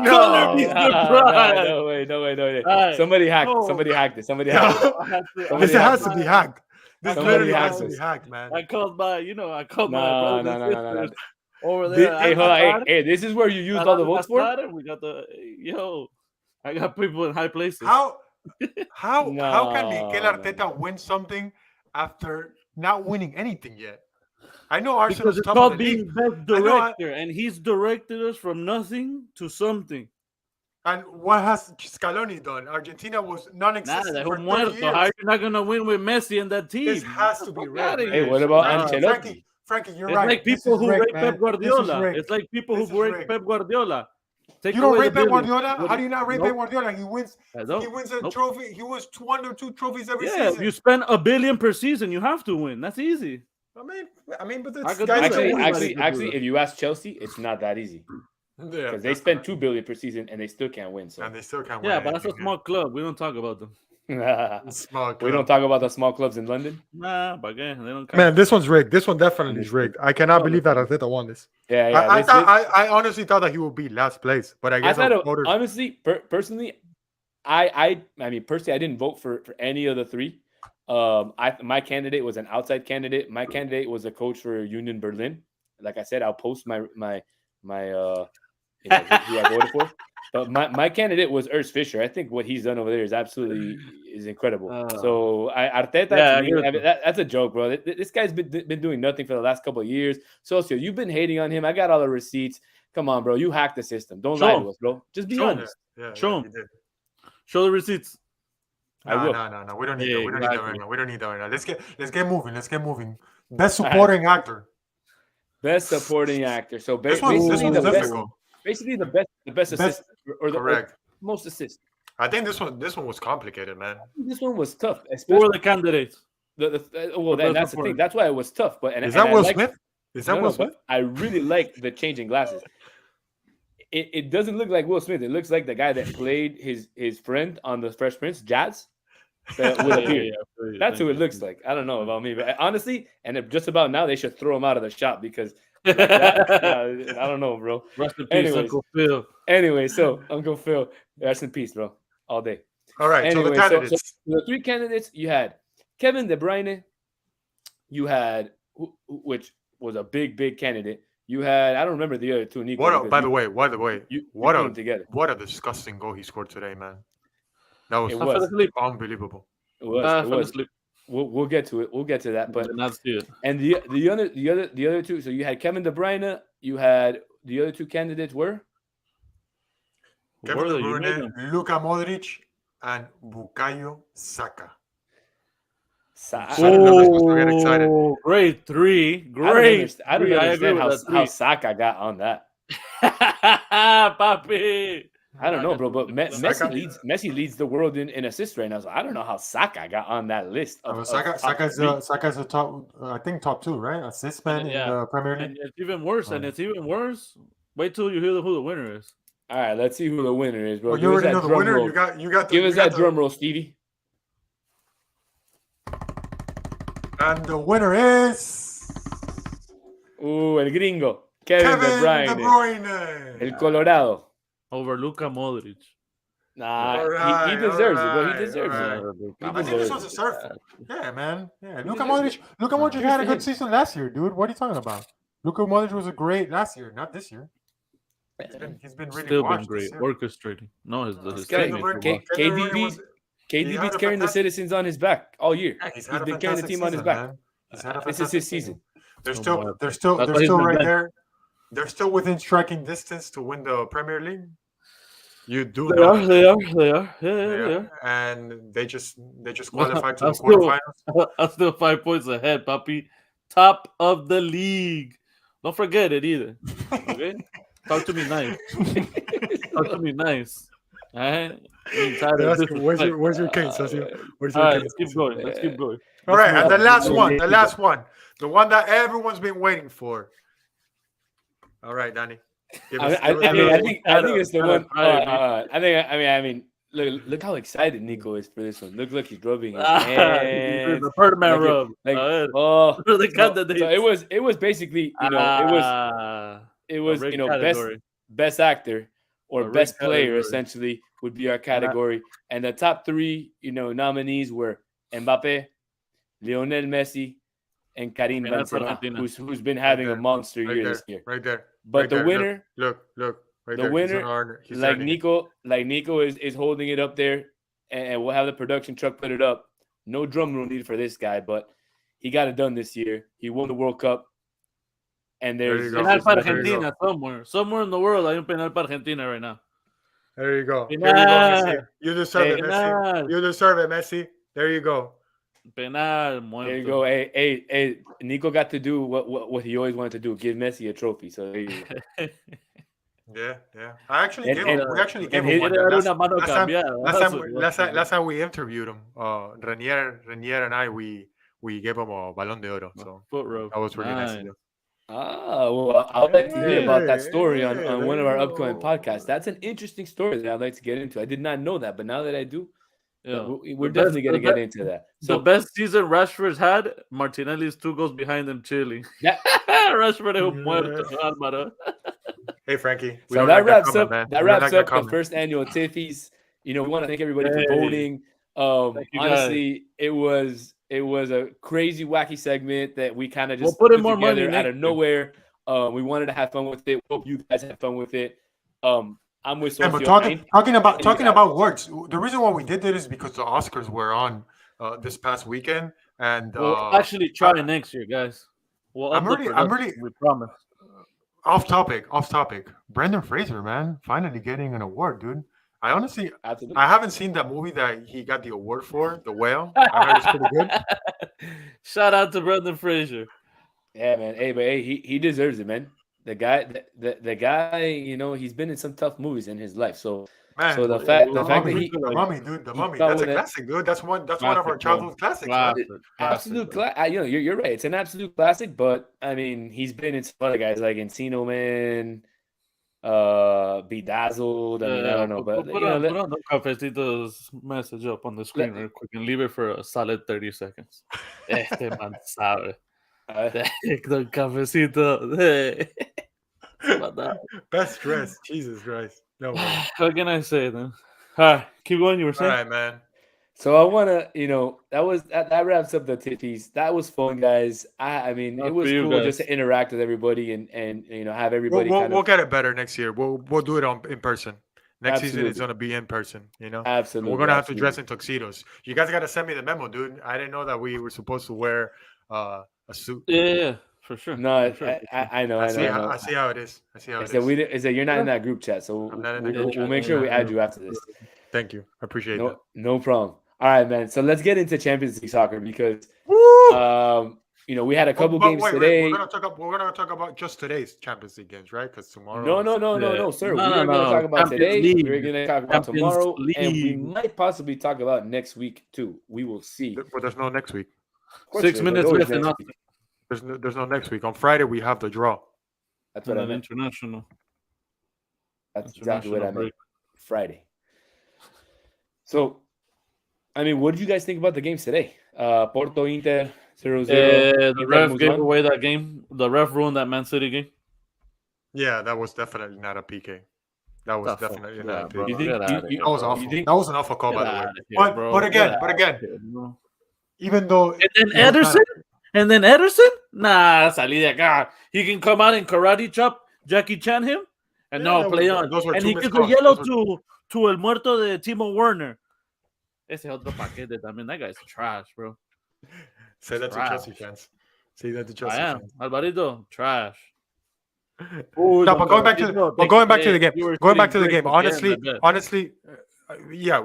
Color me surprised. No way. Right. Somebody hacked. No. Somebody hacked it. Somebody No. hacked it. This has to be hacked. This Somebody literally has hacked to be this. hacked, man. I called my No. brothers over there. Hey, hold on. Hey, this is where you used all the votes for? We got I got people in high places. How can No. Mikel Arteta win something after not winning anything yet? I know Arsenal's Because it's top called of the being league. best director, and he's directed us from nothing to something. And what has Scaloni done? Argentina was non-existent for 30 years. So how are you not gonna win with Messi and that team? This has to be red. Hey, what about Ancelotti? Frankie, you're It's right. like people who rate Pep Guardiola. It's like people who rate Pep Guardiola. You don't rate Pep Guardiola? How do you not rate Pep Guardiola? He wins. He wins a trophy. He wins 1 or 2 trophies every season. Yeah, you spend $1 billion per season, you have to win. That's easy. I mean, but Actually, if you ask Chelsea, it's not that easy because they spend $2 billion per season and they still can't win. So. And they still can't win. Yeah, but that's a small club. We don't talk about them. Small club. We don't talk about the small clubs in London. Nah, but again, they don't. Man, this one's rigged. This one definitely is rigged. I cannot believe that Arteta won this. Yeah. I honestly thought that he would be last place, but I guess honestly, personally, I mean, personally, I didn't vote for any of the 3. My candidate was an outside candidate. My candidate was a coach for Union Berlin. Like I said, I'll post my who I voted for. But my candidate was Urs Fischer. I think what he's done over there is incredible. So Arteta, to me, I mean, that's a joke, bro. This guy's been doing nothing for the last couple of years. Socio, you've been hating on him. I got all the receipts. Come on, bro. You hacked the system. Don't lie to us, bro. Just be honest. Show him. Show the receipts. No. We don't need that. We don't need that right now. We don't need that right now. Let's get moving. Let's get moving. Best supporting actor. Best supporting actor. So this one's difficult. Basically, the best assist or the most assist. I think this one was complicated, man. This one was tough. Who are the candidates? That's the thing. That's why it was tough. But is that Will Smith? Is that Will Smith? I really like the changing glasses. It doesn't look like Will Smith. It looks like the guy that played his friend on the Fresh Prince, Jazz. With a beard. That's who it looks like. I don't know about me, but honestly, and just about now they should throw him out of the shop because I don't know, bro. Rest in peace, Uncle Phil. Anyway, so Uncle Phil, rest in peace, bro. All day. All right. Anyway, so the candidates. So the 3 candidates you had Kevin De Bruyne. You had which was a big candidate. You had I don't remember the other 2. Nico. By the way, you put them together. What a disgusting goal he scored today, man. That was unbelievable. It was. We'll get to it. We'll get to that. But let's do it. And the other 2. So you had Kevin De Bruyne. You had the other 2 candidates were Kevin De Bruyne, Luka Modric, and Bukayo Saka. Get excited. Great 3. Great. I don't understand how Saka got on that. Papi. I don't know, bro, but Messi leads the world in assists right now. So I don't know how Saka got on that list. Saka's a top, I think top 2, right? Assist man in the Premier League. And it's even worse. Wait till you hear who the winner is. All right, let's see who the winner is, bro. Oh, you already know the winner. You got. Give us that drum roll, Stevie. And the winner is. El gringo, Kevin De Bruyne. El Colorado. Over Luka Modric. Nah, he deserves it, bro. He deserves it. I think this was a surf. Yeah, man. Yeah, Luka Modric had a good season last year, dude. What are you talking about? Luka Modric was a great last year, not this year. He's been really still been great orchestrating. No, his KD beats carrying the citizens on his back all year. Yeah, he's been carrying the team on his back. This is his season. They're still right there. They're still within striking distance to win the Premier League. You do. They are. Yeah. And they just qualified to the quarterfinals. I'm still 5 points ahead, Papi. Top of the league. Don't forget it either. Okay. Talk to me nice. All right. Where's your case? Let's keep going. All right, and the last one, the one that everyone's been waiting for. All right, Danny. I think it's the one. I mean, look how excited Nico is for this one. Look, he's rubbing his hands. The Birdman rub. So it was basically, it was it was best actor or best player essentially would be our category, and the top 3 nominees were Mbappe, Lionel Messi, and Karim Benzema, who's been having a monster year this year. Right there. But right the there. winner, look, right the there. winner, like Nico is holding it up there, and we'll have the production truck put it up. No drum roll needed for this guy, but he got it done this year. He won the World Cup, and there's penal para Argentina somewhere in the world. Hay un penal para Argentina right now. There you go. There you go, Messi. You deserve it, Messi. You deserve it, Messi. There you go. Penal, muerto. There you go. Hey, Nico got to do what he always wanted to do: give Messi a trophy. So there you go. Yeah. I actually gave him. We actually gave him one. Last time we interviewed him, Renier and I, we gave him a Balón de Oro. So that was really nice. Well, I'd like to hear about that story on one of our upcoming podcasts. That's an interesting story that I'd like to get into. I did not know that, but now that I do, we're definitely going to get into that. So, the best season Rashford's had, Martinelli's 2 goals behind him chilling. Rashford es muerto, Álvaro. Hey, Frankie. So that wraps up the first annual Tiffies. We want to thank everybody for voting. Honestly, it was a crazy, wacky segment that we kind of just put together out of nowhere. We wanted to have fun with it. Hope you guys had fun with it. I'm with Sophia. But talking about words, the reason why we did it is because the Oscars were on this past weekend, and we'll actually try it next year, guys. I'm really. We promise. Off topic. Brendan Fraser, man, finally getting an award, dude. I honestly, I haven't seen that movie that he got the award for, The Whale. I heard it's pretty good. Shout out to Brendan Fraser. Yeah, man. Hey, he deserves it, man. The guy, he's been in some tough movies in his life. So, man, the fact that The Mummy, that's a classic, dude. That's one of our childhood classics. Absolute classic. You're right. It's an absolute classic. But I mean, he's been in some other guys like Encino Man, Bedazzled. I mean, I don't know, but put on the Cafecito's message up on the screen real quick and leave it for a solid 30 seconds. Este man sabe. Don Cafecito. Best dress. Jesus Christ. No way. What can I say then? All right, keep going. You were saying. All right, man. So I want to, that wraps up the Tiffies. That was fun, guys. I mean, it was cool just to interact with everybody and have everybody. We'll get it better next year. We'll do it in person. Next season is going to be in person. Absolutely. We're going to have to dress in tuxedos. You guys got to send me the memo, dude. I didn't know that we were supposed to wear a suit. Yeah, for sure. No, for sure. I know. I see how it is. You're not in that group chat, so we'll make sure we add you after this. Thank you. I appreciate that. No problem. All right, man. So let's get into Champions League soccer because, we had a couple games today. We're gonna talk about just today's Champions League games, right? Because tomorrow. No, sir. We're gonna talk about today. We're gonna talk about tomorrow, and we might possibly talk about next week too. We will see. But there's no next week. 6 minutes left enough. There's no next week. On Friday we have the draw. That's what I meant. International. That's exactly what I meant. Friday. So, I mean, what did you guys think about the games today? Porto Inter 0-0. The ref gave away that game. The ref ruined that Man City game. Yeah, that was definitely not a PK. That was definitely not a PK. That was awful. That was an awful call, by the way. But again, even though and then Ederson, nah, salí de acá. He can come out and karate chop Jackie Chan him, and play on. And he gives a yellow to El Muerto de Timo Werner. Ese otro paquete también. That guy's trash, bro. Say that to Chelsea fans. Say that to Chelsea fans. Alvarito, trash. No, but going back to the game. Honestly, yeah,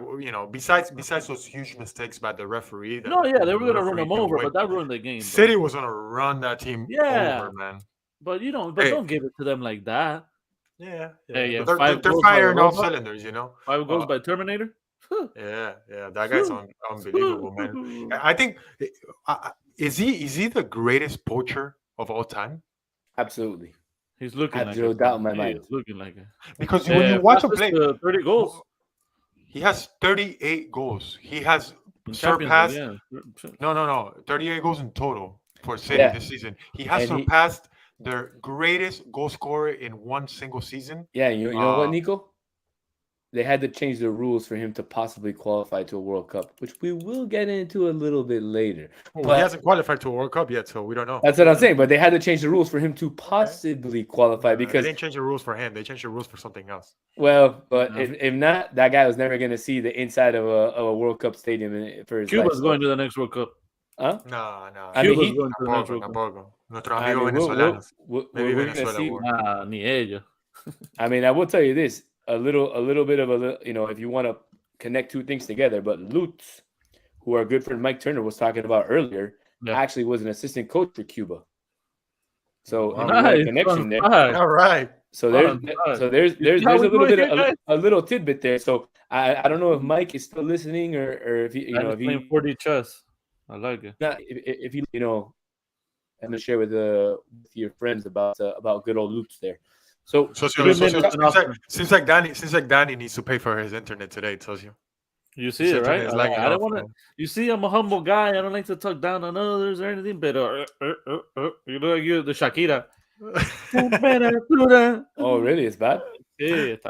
besides those huge mistakes by the referee. They were gonna run them over, but that ruined the game. City was gonna run that team over, man. But don't give it to them like that. Yeah. They're firing all cylinders, 5 goals by Terminator. Yeah, that guy's unbelievable, man. I think is he the greatest poacher of all time? Absolutely. He's looking like zero doubt in my mind. He's looking like it. Because when you watch him play, 30 goals. He has 38 goals. He has surpassed. No. 38 goals in total for City this season. He has surpassed their greatest goal scorer in one single season. Yeah, you know what, Nico? They had to change the rules for him to possibly qualify to a World Cup, which we will get into a little bit later. Well, he hasn't qualified to a World Cup yet, so we don't know. That's what I'm saying. But they had to change the rules for him to possibly qualify because they didn't change the rules for him. They changed the rules for something else. Well, but if not, that guy was never going to see the inside of a World Cup stadium for his Cuba's life. going to the next World Cup. Huh? No. I mean, Cuba's going to the next World Cup. Nuestro amigo venezolanos. Maybe Venezuela. Ni ellos. I mean, I will tell you this: a little bit of if you want to connect two things together. But Lutz, who our good friend Mike Turner was talking about earlier, actually was an assistant coach for Cuba. So a connection there. All right. So there's a little bit a little tidbit there. So I don't know if Mike is still listening or if he if he playing 4D chess. I like it. If you and to share with your friends about good old Lutz there. So seems like Danny needs to pay for his internet today. Tells you. You see it, right? I don't want to. You see, I'm a humble guy. I don't like to talk down on others or anything. But you look like you're the Shakira. Oh, really? It's bad. Yeah.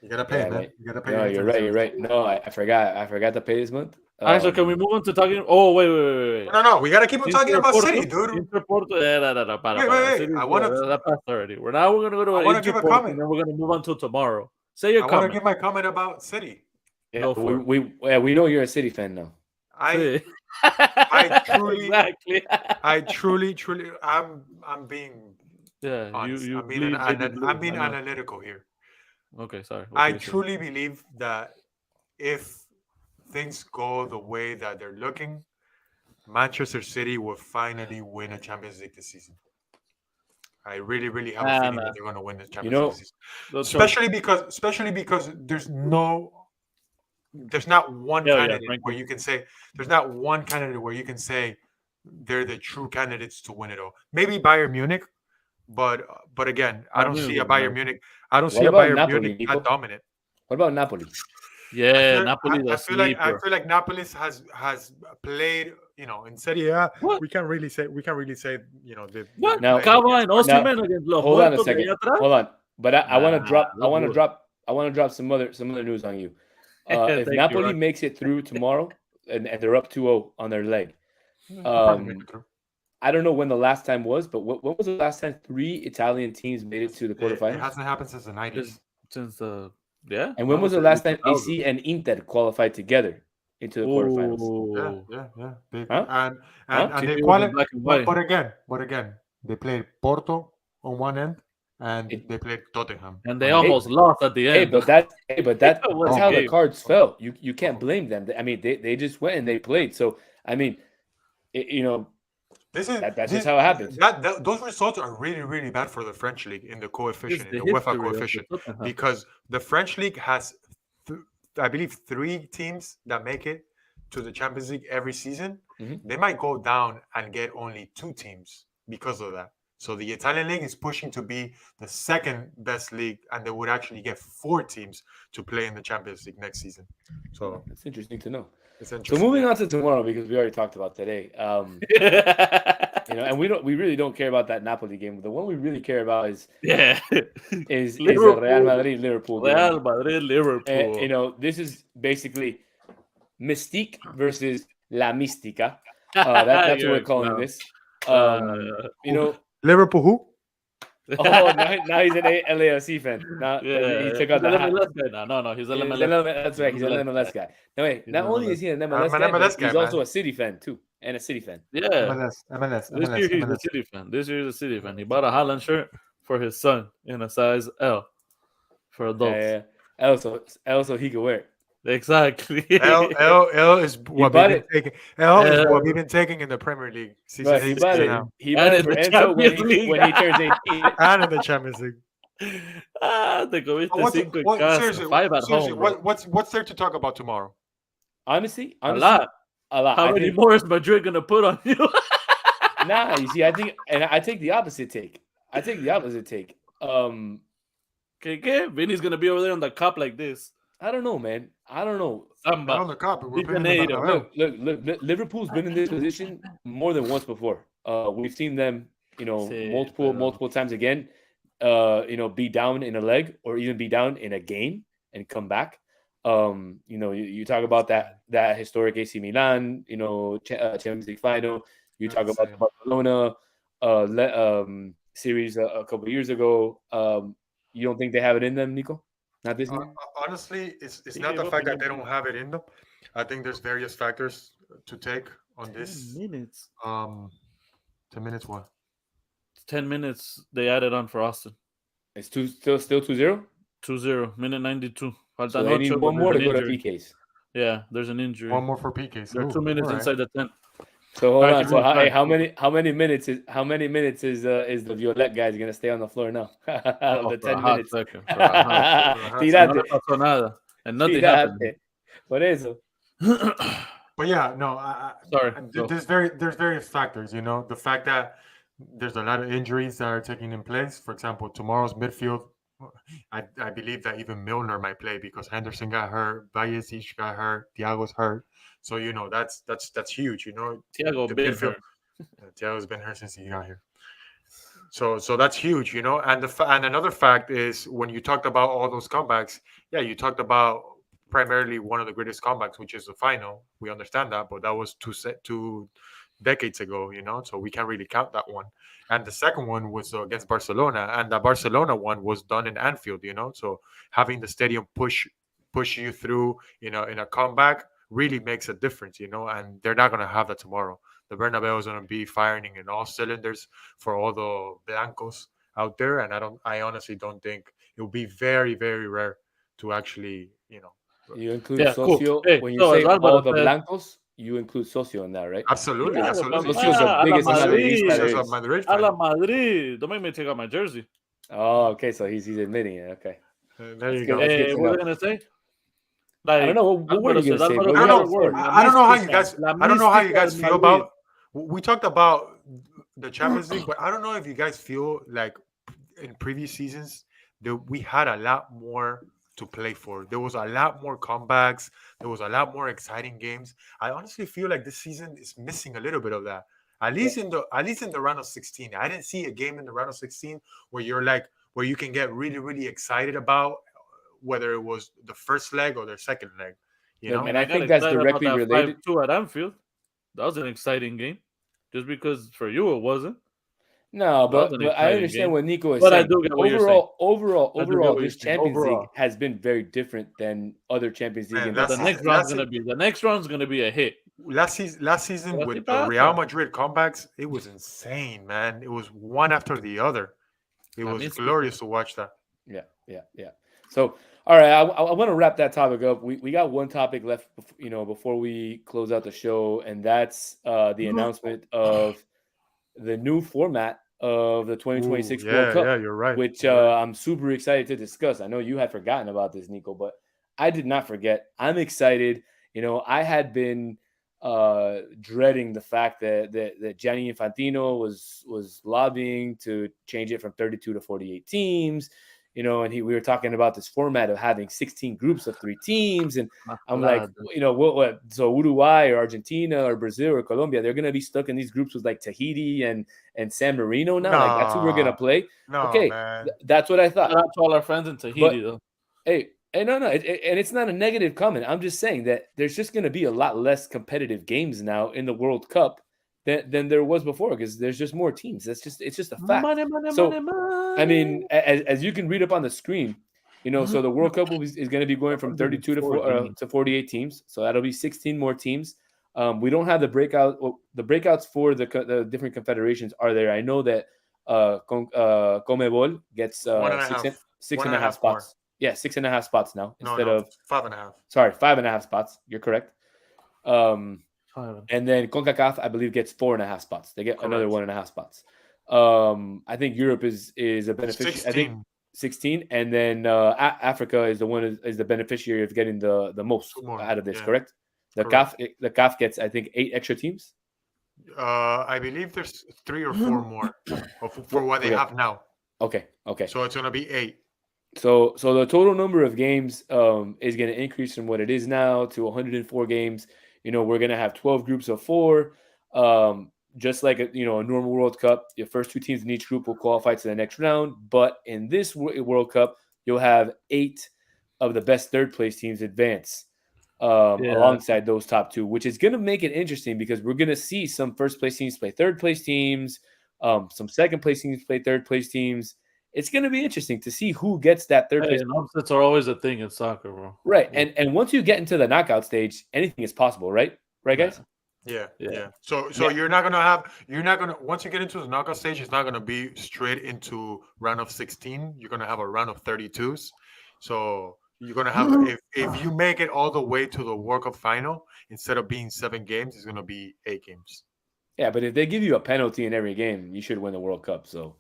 You gotta pay, man. You gotta pay. No, you're right. No, I forgot to pay this month. So can we move on to talking? Oh, wait. No. We gotta keep on talking about City, dude. Wait. I want to. That passed already. We're gonna go to. I want to give a comment, and then we're gonna move on to tomorrow. Say your comment. I want to give my comment about City. Yeah, we know you're a City fan now. I truly, I'm being honest. I'm being analytical here. Okay, sorry. I truly believe that if things go the way that they're looking, Manchester City will finally win a Champions League this season. I really, really have a feeling that they're going to win the Champions League season. Especially because there's not one candidate where you can say they're the true candidates to win it all. Maybe Bayern Munich, but again, I don't see a Bayern Munich. I don't see a Bayern Munich that dominant. What about Napoli? Yeah, Napoli. I feel like Napoli has played. In Serie A, we can't really say. What? Now, Cava and Osimhen against Los Hold on a second. Hold on. But I want to drop some other news on you. If Napoli makes it through tomorrow and they're up 2-0 on their leg, I don't know when the last time was, but when was the last time 3 Italian teams made it to the quarterfinals? It hasn't happened since the 90s. And when was the last time AC and Inter qualified together into the quarterfinals? Yeah. And they qualified. But again, they played Porto on one end, and they played Tottenham, and they almost lost at the end. But that's how the cards fell. You can't blame them. I mean, they just went and they played. So I mean, that's just how it happens. Those results are really, really bad for the French league in the coefficient, in the UEFA coefficient, because the French league has, I believe, 3 teams that make it to the Champions League every season. Mm-hmm. They might go down and get only 2 teams because of that. So the Italian league is pushing to be the second best league, and they would actually get 4 teams to play in the Champions League next season. So it's interesting to know. So moving on to tomorrow, because we already talked about today, and we really don't care about that Napoli game. The one we really care about is the Real Madrid Liverpool. Real Madrid Liverpool. This is basically Mystique versus La Mística. That's what we're calling this. Liverpool who? Oh, now he's an LAFC fan. He took out the hat. No, he's an MLS. That's right. He's an MLS guy. No, wait. Not only is he an MLS guy, he's also a City fan too, and a City fan. Yeah, MLS. This year he's a City fan. He's a City fan. He bought a Haaland shirt for his son in a size L for adults. L so he could wear it. Exactly. L is what we've been taking. Is what we've been taking in the Premier League. He bought it for Enzo when he turns 18. And in the Champions League. What's there to talk about tomorrow? Honestly, a lot. How many more is Madrid gonna put on you? Nah, you see, I take the opposite take. Vinny's gonna be over there on the cup like this. I don't know, man. I don't know. On the cup, look, Liverpool's been in this position more than once before. we've seen them, Sí, multiple times again, be down in a leg or even be down in a game and come back. You talk about that historic AC Milan, Champions League final. You talk about the Barcelona series a couple of years ago. You don't think they have it in them, Nico? Not this year? Honestly, it's not the fact that they don't have it in them. I think there's various factors to take on this. 10 minutes. 10 minutes what? 10 minutes they added on for Austin. It's still 2-0? 2-0, minute 92. So they need one more to go to PKs. Yeah, there's an injury. One more for PKs. They're 2 minutes inside the 10. So hold on. So how many minutes is the Violet guys gonna stay on the floor now? The 10 minutes. Tírate. And nothing happened. Por eso. But yeah, no. Sorry. There's various factors. The fact that there's a lot of injuries that are taking in place. For example, tomorrow's midfield, I believe that even Milner might play because Henderson got hurt, Valles got hurt, Thiago's hurt. So that's huge. Thiago been hurt. Thiago's been hurt since he got here. So that's huge. And another fact is when you talked about all those comebacks, yeah, you talked about primarily one of the greatest comebacks, which is the final. We understand that, but that was two decades ago, so we can't really count that one. And the second one was against Barcelona, and the Barcelona one was done in Anfield, so having the stadium push you through, in a comeback really makes a difference, and they're not going to have that tomorrow. The Bernabeu is going to be firing in all cylinders for all the blancos out there, and I honestly don't think it will be very, very rare to actually, You include Socio cool. Hey, when you say all the blancos. You include Socio in that, right? Absolutely, absolutely. Socio's the biggest Madrid. A la Madrid. Don't make me take out my jersey. Oh, okay. So he's admitting it. Okay. There you go. What are you gonna say? I don't know. What were you gonna say? I don't know how you guys. I don't know how you guys feel about. We talked about the Champions League, but I don't know if you guys feel like in previous seasons that we had a lot more to play for. There was a lot more comebacks. There was a lot more exciting games. I honestly feel like this season is missing a little bit of that. At least in the round of 16. I didn't see a game in the round of 16 where you can get really, really excited about whether it was the first leg or the second leg. And I think that's directly related to at Anfield. That was an exciting game. Just because for you it wasn't. No, but I understand what Nico is saying. I do get what you're saying. Overall, this Champions League has been very different than other Champions League. The next round's gonna be a hit. Last season with the Real Madrid comebacks, it was insane, man. It was one after the other. It was glorious to watch that. Yeah. So, all right, I want to wrap that topic up. We got one topic left, before we close out the show, and that's the announcement of the new format of the 2026 World Cup. Yeah, you're right. Which I'm super excited to discuss. I know you had forgotten about this, Nico, but I did not forget. I'm excited. I had been dreading the fact that Gianni Infantino was lobbying to change it from 32 to 48 teams. And we were talking about this format of having 16 groups of 3 teams. And I'm like, what? So Uruguay or Argentina or Brazil or Colombia, they're going to be stuck in these groups with like Tahiti and San Marino now. Like that's who we're going to play. Okay. That's what I thought. Shout out to all our friends in Tahiti, though. Hey, no. And it's not a negative comment. I'm just saying that there's just going to be a lot less competitive games now in the World Cup than there was before because there's just more teams. It's just a fact. Money. I mean, as you can read up on the screen, so the World Cup is going to be going from 32 to 48 teams. So that'll be 16 more teams. We don't have the breakouts for the different confederations are there. I know that CONMEBOL gets 6.5 spots. More. Yeah, 6.5 spots now instead of 5.5. Sorry, 5.5 spots. You're correct. And then CONCACAF, I believe, gets 4.5 spots. They get another 1.5 spots. I think Europe is a beneficiary. 16. I think 16, and then Africa is the beneficiary of getting the most out of this. Correct? The CAF gets, I think, 8 extra teams. I believe there's 3 or 4 more for what they have now. Okay. So it's gonna be 8. So the total number of games is going to increase from what it is now to 104 games. We're going to have 12 groups of 4. just like a normal World Cup, your first 2 teams in each group will qualify to the next round. But in this World Cup, you'll have 8 of the best third place teams advance alongside those top 2, which is going to make it interesting because we're going to see some first place teams play third place teams, some second place teams play third place teams. It's going to be interesting to see who gets that third place. And upsets are always a thing in soccer, bro. Right, and once you get into the knockout stage, anything is possible, right? Right, guys? Yeah. So you're not gonna once you get into the knockout stage, it's not gonna be straight into round of 16. You're gonna have a round of 32s. So you're gonna have if you make it all the way to the World Cup final, instead of being 7 games, it's gonna be 8 games. Yeah, but if they give you a penalty in every game, you should win the World Cup. So,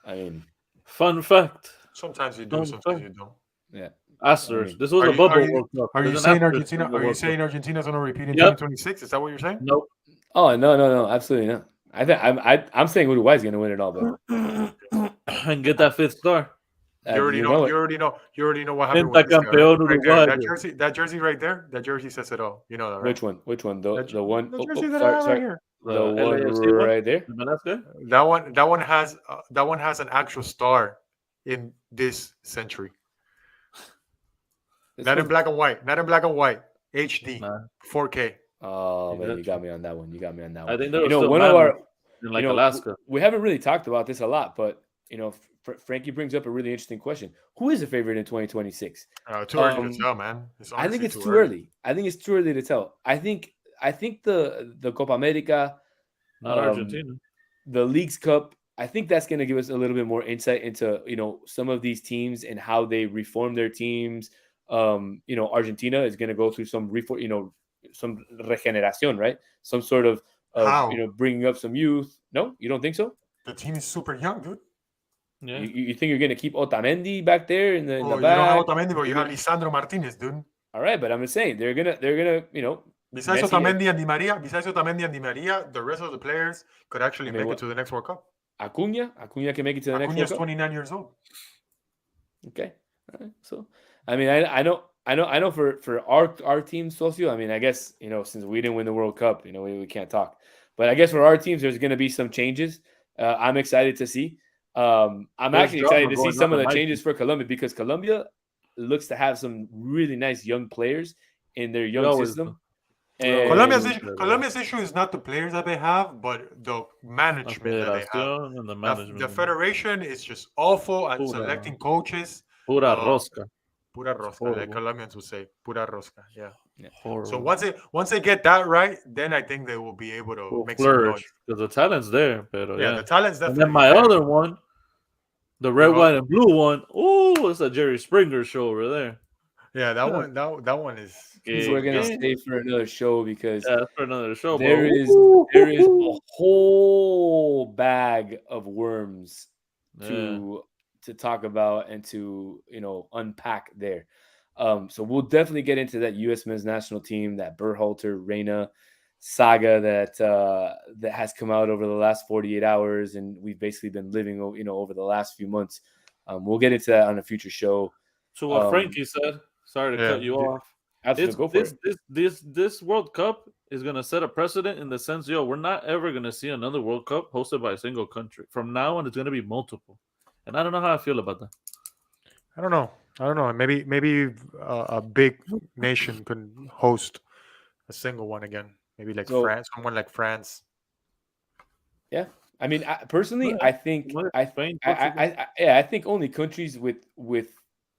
I mean, fun fact. Sometimes you do, sometimes you don't. Yeah. Asterisk. This was a bubble World Cup. Are you saying Argentina? Are you saying Argentina's going to repeat in 2026? Is that what you're saying? Nope. Oh no, absolutely not. I think I'm saying Uruguay's going to win it all, but and get that 5th star. You already know what happened with this guy, right? That jersey right there. That jersey says it all. You know that, right? Which one? The one. The jersey that I have right here. The one right there. That one has an actual star in this century. Not in black and white. HD, 4K. Oh man, you got me on that one. I think there was one of our, Alaska. We haven't really talked about this a lot, but Frankie brings up a really interesting question. Who is the favorite in 2026? Too early to tell, man. I think it's too early. I think it's too early to tell. I think the Copa America, not Argentina, the Leagues Cup. I think that's going to give us a little bit more insight into some of these teams and how they reform their teams. Argentina is going to go through some some regeneración, right? Some sort of bringing up some youth. No, you don't think so? The team is super young, dude. Yeah. You think you're going to keep Otamendi back there in the back? You don't have Otamendi, but you have Lisandro Martinez, dude. All right, but I'm just saying they're gonna Besides Otamendi and Di Maria, the rest of the players could actually make it to the next World Cup. Acuna can make it to the next World Cup. Acuna's 29 years old. Okay, all right. So, I mean, I know for our team, Socio. I mean, I guess since we didn't win the World Cup, we can't talk. But I guess for our teams, there's going to be some changes. I'm excited to see. I'm actually excited to see some of the changes for Colombia because Colombia looks to have some really nice young players in their young system. And Colombia's issue is not the players that they have, but the management that they have. The federation is just awful at selecting coaches. Pura rosca. Pura rosca, like Colombians would say. Pura rosca, yeah. So once they get that right, then I think they will be able to make some noise. Because the talent's there. The talent's definitely. And then my other one, the red, white, and blue one. Oh, it's a Jerry Springer show over there. Yeah, that one is. We're gonna stay for another show because for another show. There is a whole bag of worms to talk about and to unpack there. So we'll definitely get into that U.S. men's national team, that Berhalter Reina saga that has come out over the last 48 hours, and we've basically been living over the last few months. We'll get into that on a future show. So what Frankie said. Sorry to cut you off. This World Cup is going to set a precedent in the sense, we're not ever going to see another World Cup hosted by a single country. From now on, it's going to be multiple. And I don't know how I feel about that. I don't know. Maybe a big nation could host a single one again. Maybe like France, someone like France. Yeah. I mean, I think only countries with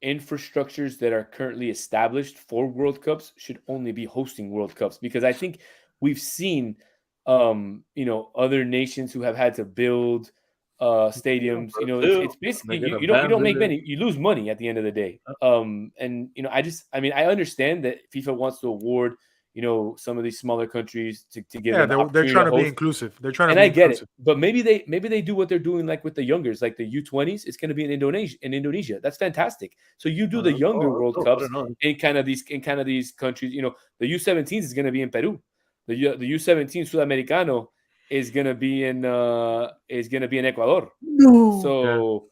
infrastructures that are currently established for World Cups should only be hosting World Cups, because I think we've seen other nations who have had to build stadiums. It's basically you don't make money, you lose money at the end of the day. And I understand that FIFA wants to award some of these smaller countries to give them they're trying to be inclusive. They're trying to, and I get it, but maybe they do what they're doing, like with the youngers, like the U20s. It's going to be in Indonesia. That's fantastic. So you do the younger World Cups in kind of these countries. The U17s is going to be in Peru. The U17 Sudamericano is going to be in Ecuador. No. So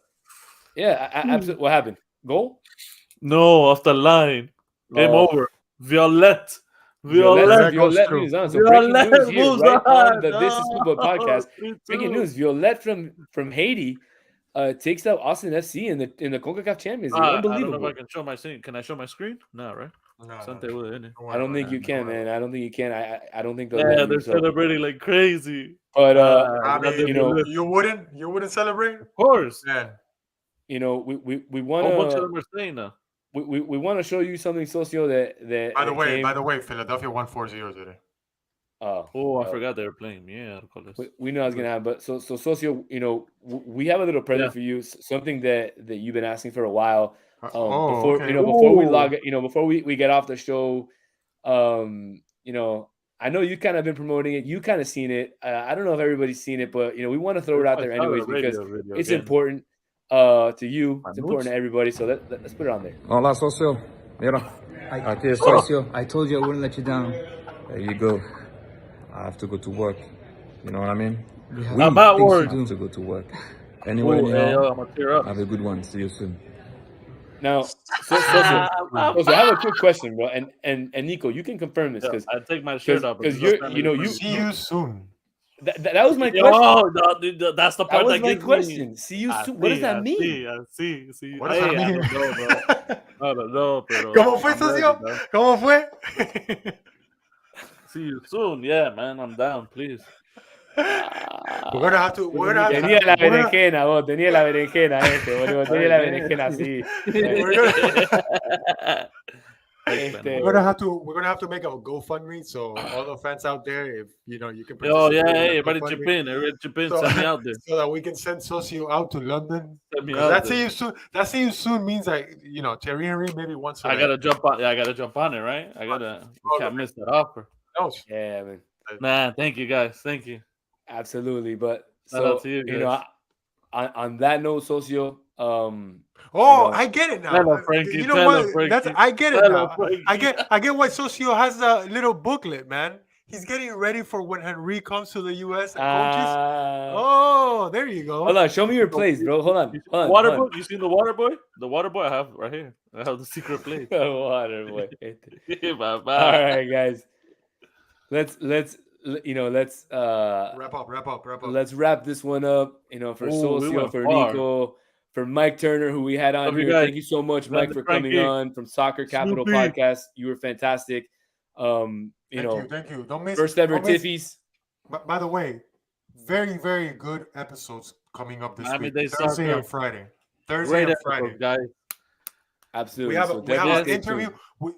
absolutely. What happened? Goal? No, off the line. Game over. Violet Violette moves on. So breaking news here, right on the This Is Football podcast. Breaking news: Violette from Haiti takes out Austin FC in the CONCACAF Champions League. Unbelievable. I don't know if I can show my screen. Can I show my screen? No, right? No. I don't think you can, man. I don't think you can. I don't think they'll. Yeah, they're celebrating like crazy. But I mean, you wouldn't celebrate? Of course. Yeah. We want How much of to. them are saying now? We want to show you something, Socio. That By the way, Philadelphia won 4-0 today. I forgot they were playing. Yeah, we know I was gonna have, but so Socio, we have a little present for you, something that you've been asking for a while. Before we log, before we get off the show, I know you kind of been promoting it. You kind of seen it. I don't know if everybo's seen it, but we want to throw it out there anyways because it's important to you. It's important to everybody. So let's put it on there. Hola, socio. Mira, aquí es socio. I told you I wouldn't let you down. There you go. I have to go to work. You know what I mean? I'm at work. To go to work. Anyway, I'm gonna tear up. Have a good one. See you soon. Now, so I have a quick question, bro, and Nico, you can confirm this because I take my shirt off because see you soon. That was my question. Oh, no, that's the part that was my question. Me. See you soon. What does that mean? See. What does that mean? I don't know, pero ¿Cómo fue, socio? ¿Cómo fue? See you soon. Yeah, man, I'm down. Please. We're gonna have to. Tenía la berenjena, vos. Tenía la berenjena, boludo. Tenía la berenjena así. We're gonna have to make a GoFundMe, so all the fans out there, if you can. Everybody chip in. Send me out there so that we can send Socio out to London. That see you soon means like Thierry Henry maybe once. I gotta jump on. Yeah, I gotta jump on it, right? Can't miss that offer. Yeah, man. Thank you guys. Thank you. Absolutely, but so on that note, Socio. I get it now. Frankie, you know what? Frankie. I get it now. I get why Socio has a little booklet, man. He's getting ready for when Henry comes to the U.S. and coaches. There you go. Hold on, show me your plays, bro. Hold on. Water boy, you seen the water boy? The water boy I have right here. I have the secret play. The water boy. All right, guys. Let's wrap up. Let's wrap this one up. For Socio, for Nico, for Mike Turner, who we had on here. Thank you so much, Mike, for coming on from Soccer Capital Podcast. You were fantastic. Thank you. Don't miss first ever Tiffies. By the way, very, very good episodes coming up this week. Thursday and Friday. Guys. Absolutely. We have an interview.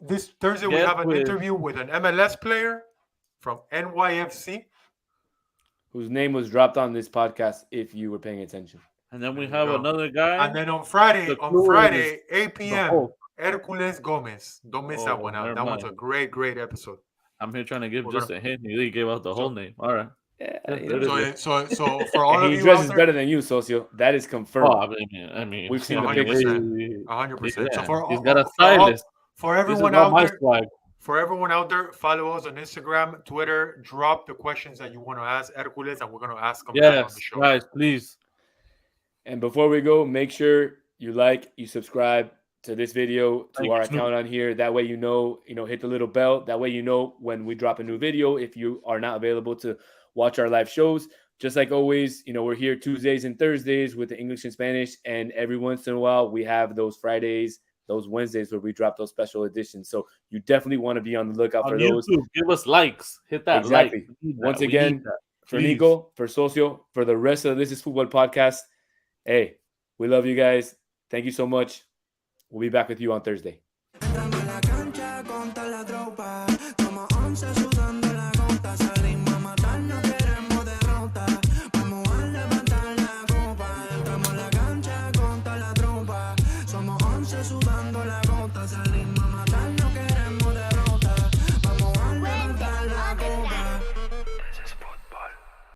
This Thursday we have an interview with an MLS player from NYCFC, whose name was dropped on this podcast if you were paying attention. And then we have another guy. And then on Friday, 8 p.m., Hercules Gomez. Don't miss that one out. That one's a great episode. I'm here trying to give just a hint. He gave out the whole name. All right. Yeah, so for all of you, he dresses better than you, Socio. That is confirmed. I mean, we've seen the pictures. 100%. So he's got a stylist. For everyone out there, follow us on Instagram, Twitter. Drop the questions that you want to ask Hercules, and we're going to ask them on the show. Guys, please. And before we go, make sure you subscribe to this video, to our account on here. That way, hit the little bell. That way, when we drop a new video, if you are not available to watch our live shows. Just like always, we're here Tuesdays and Thursdays with the English and Spanish. And every once in a while, we have those Fridays, those Wednesdays where we drop those special editions. So you definitely want to be on the lookout for those. Give us likes. Hit that like. Once again, for Nico, for Socio, for the rest of This Is Football Podcast, hey, we love you guys. Thank you so much. We'll be back with you on Thursday.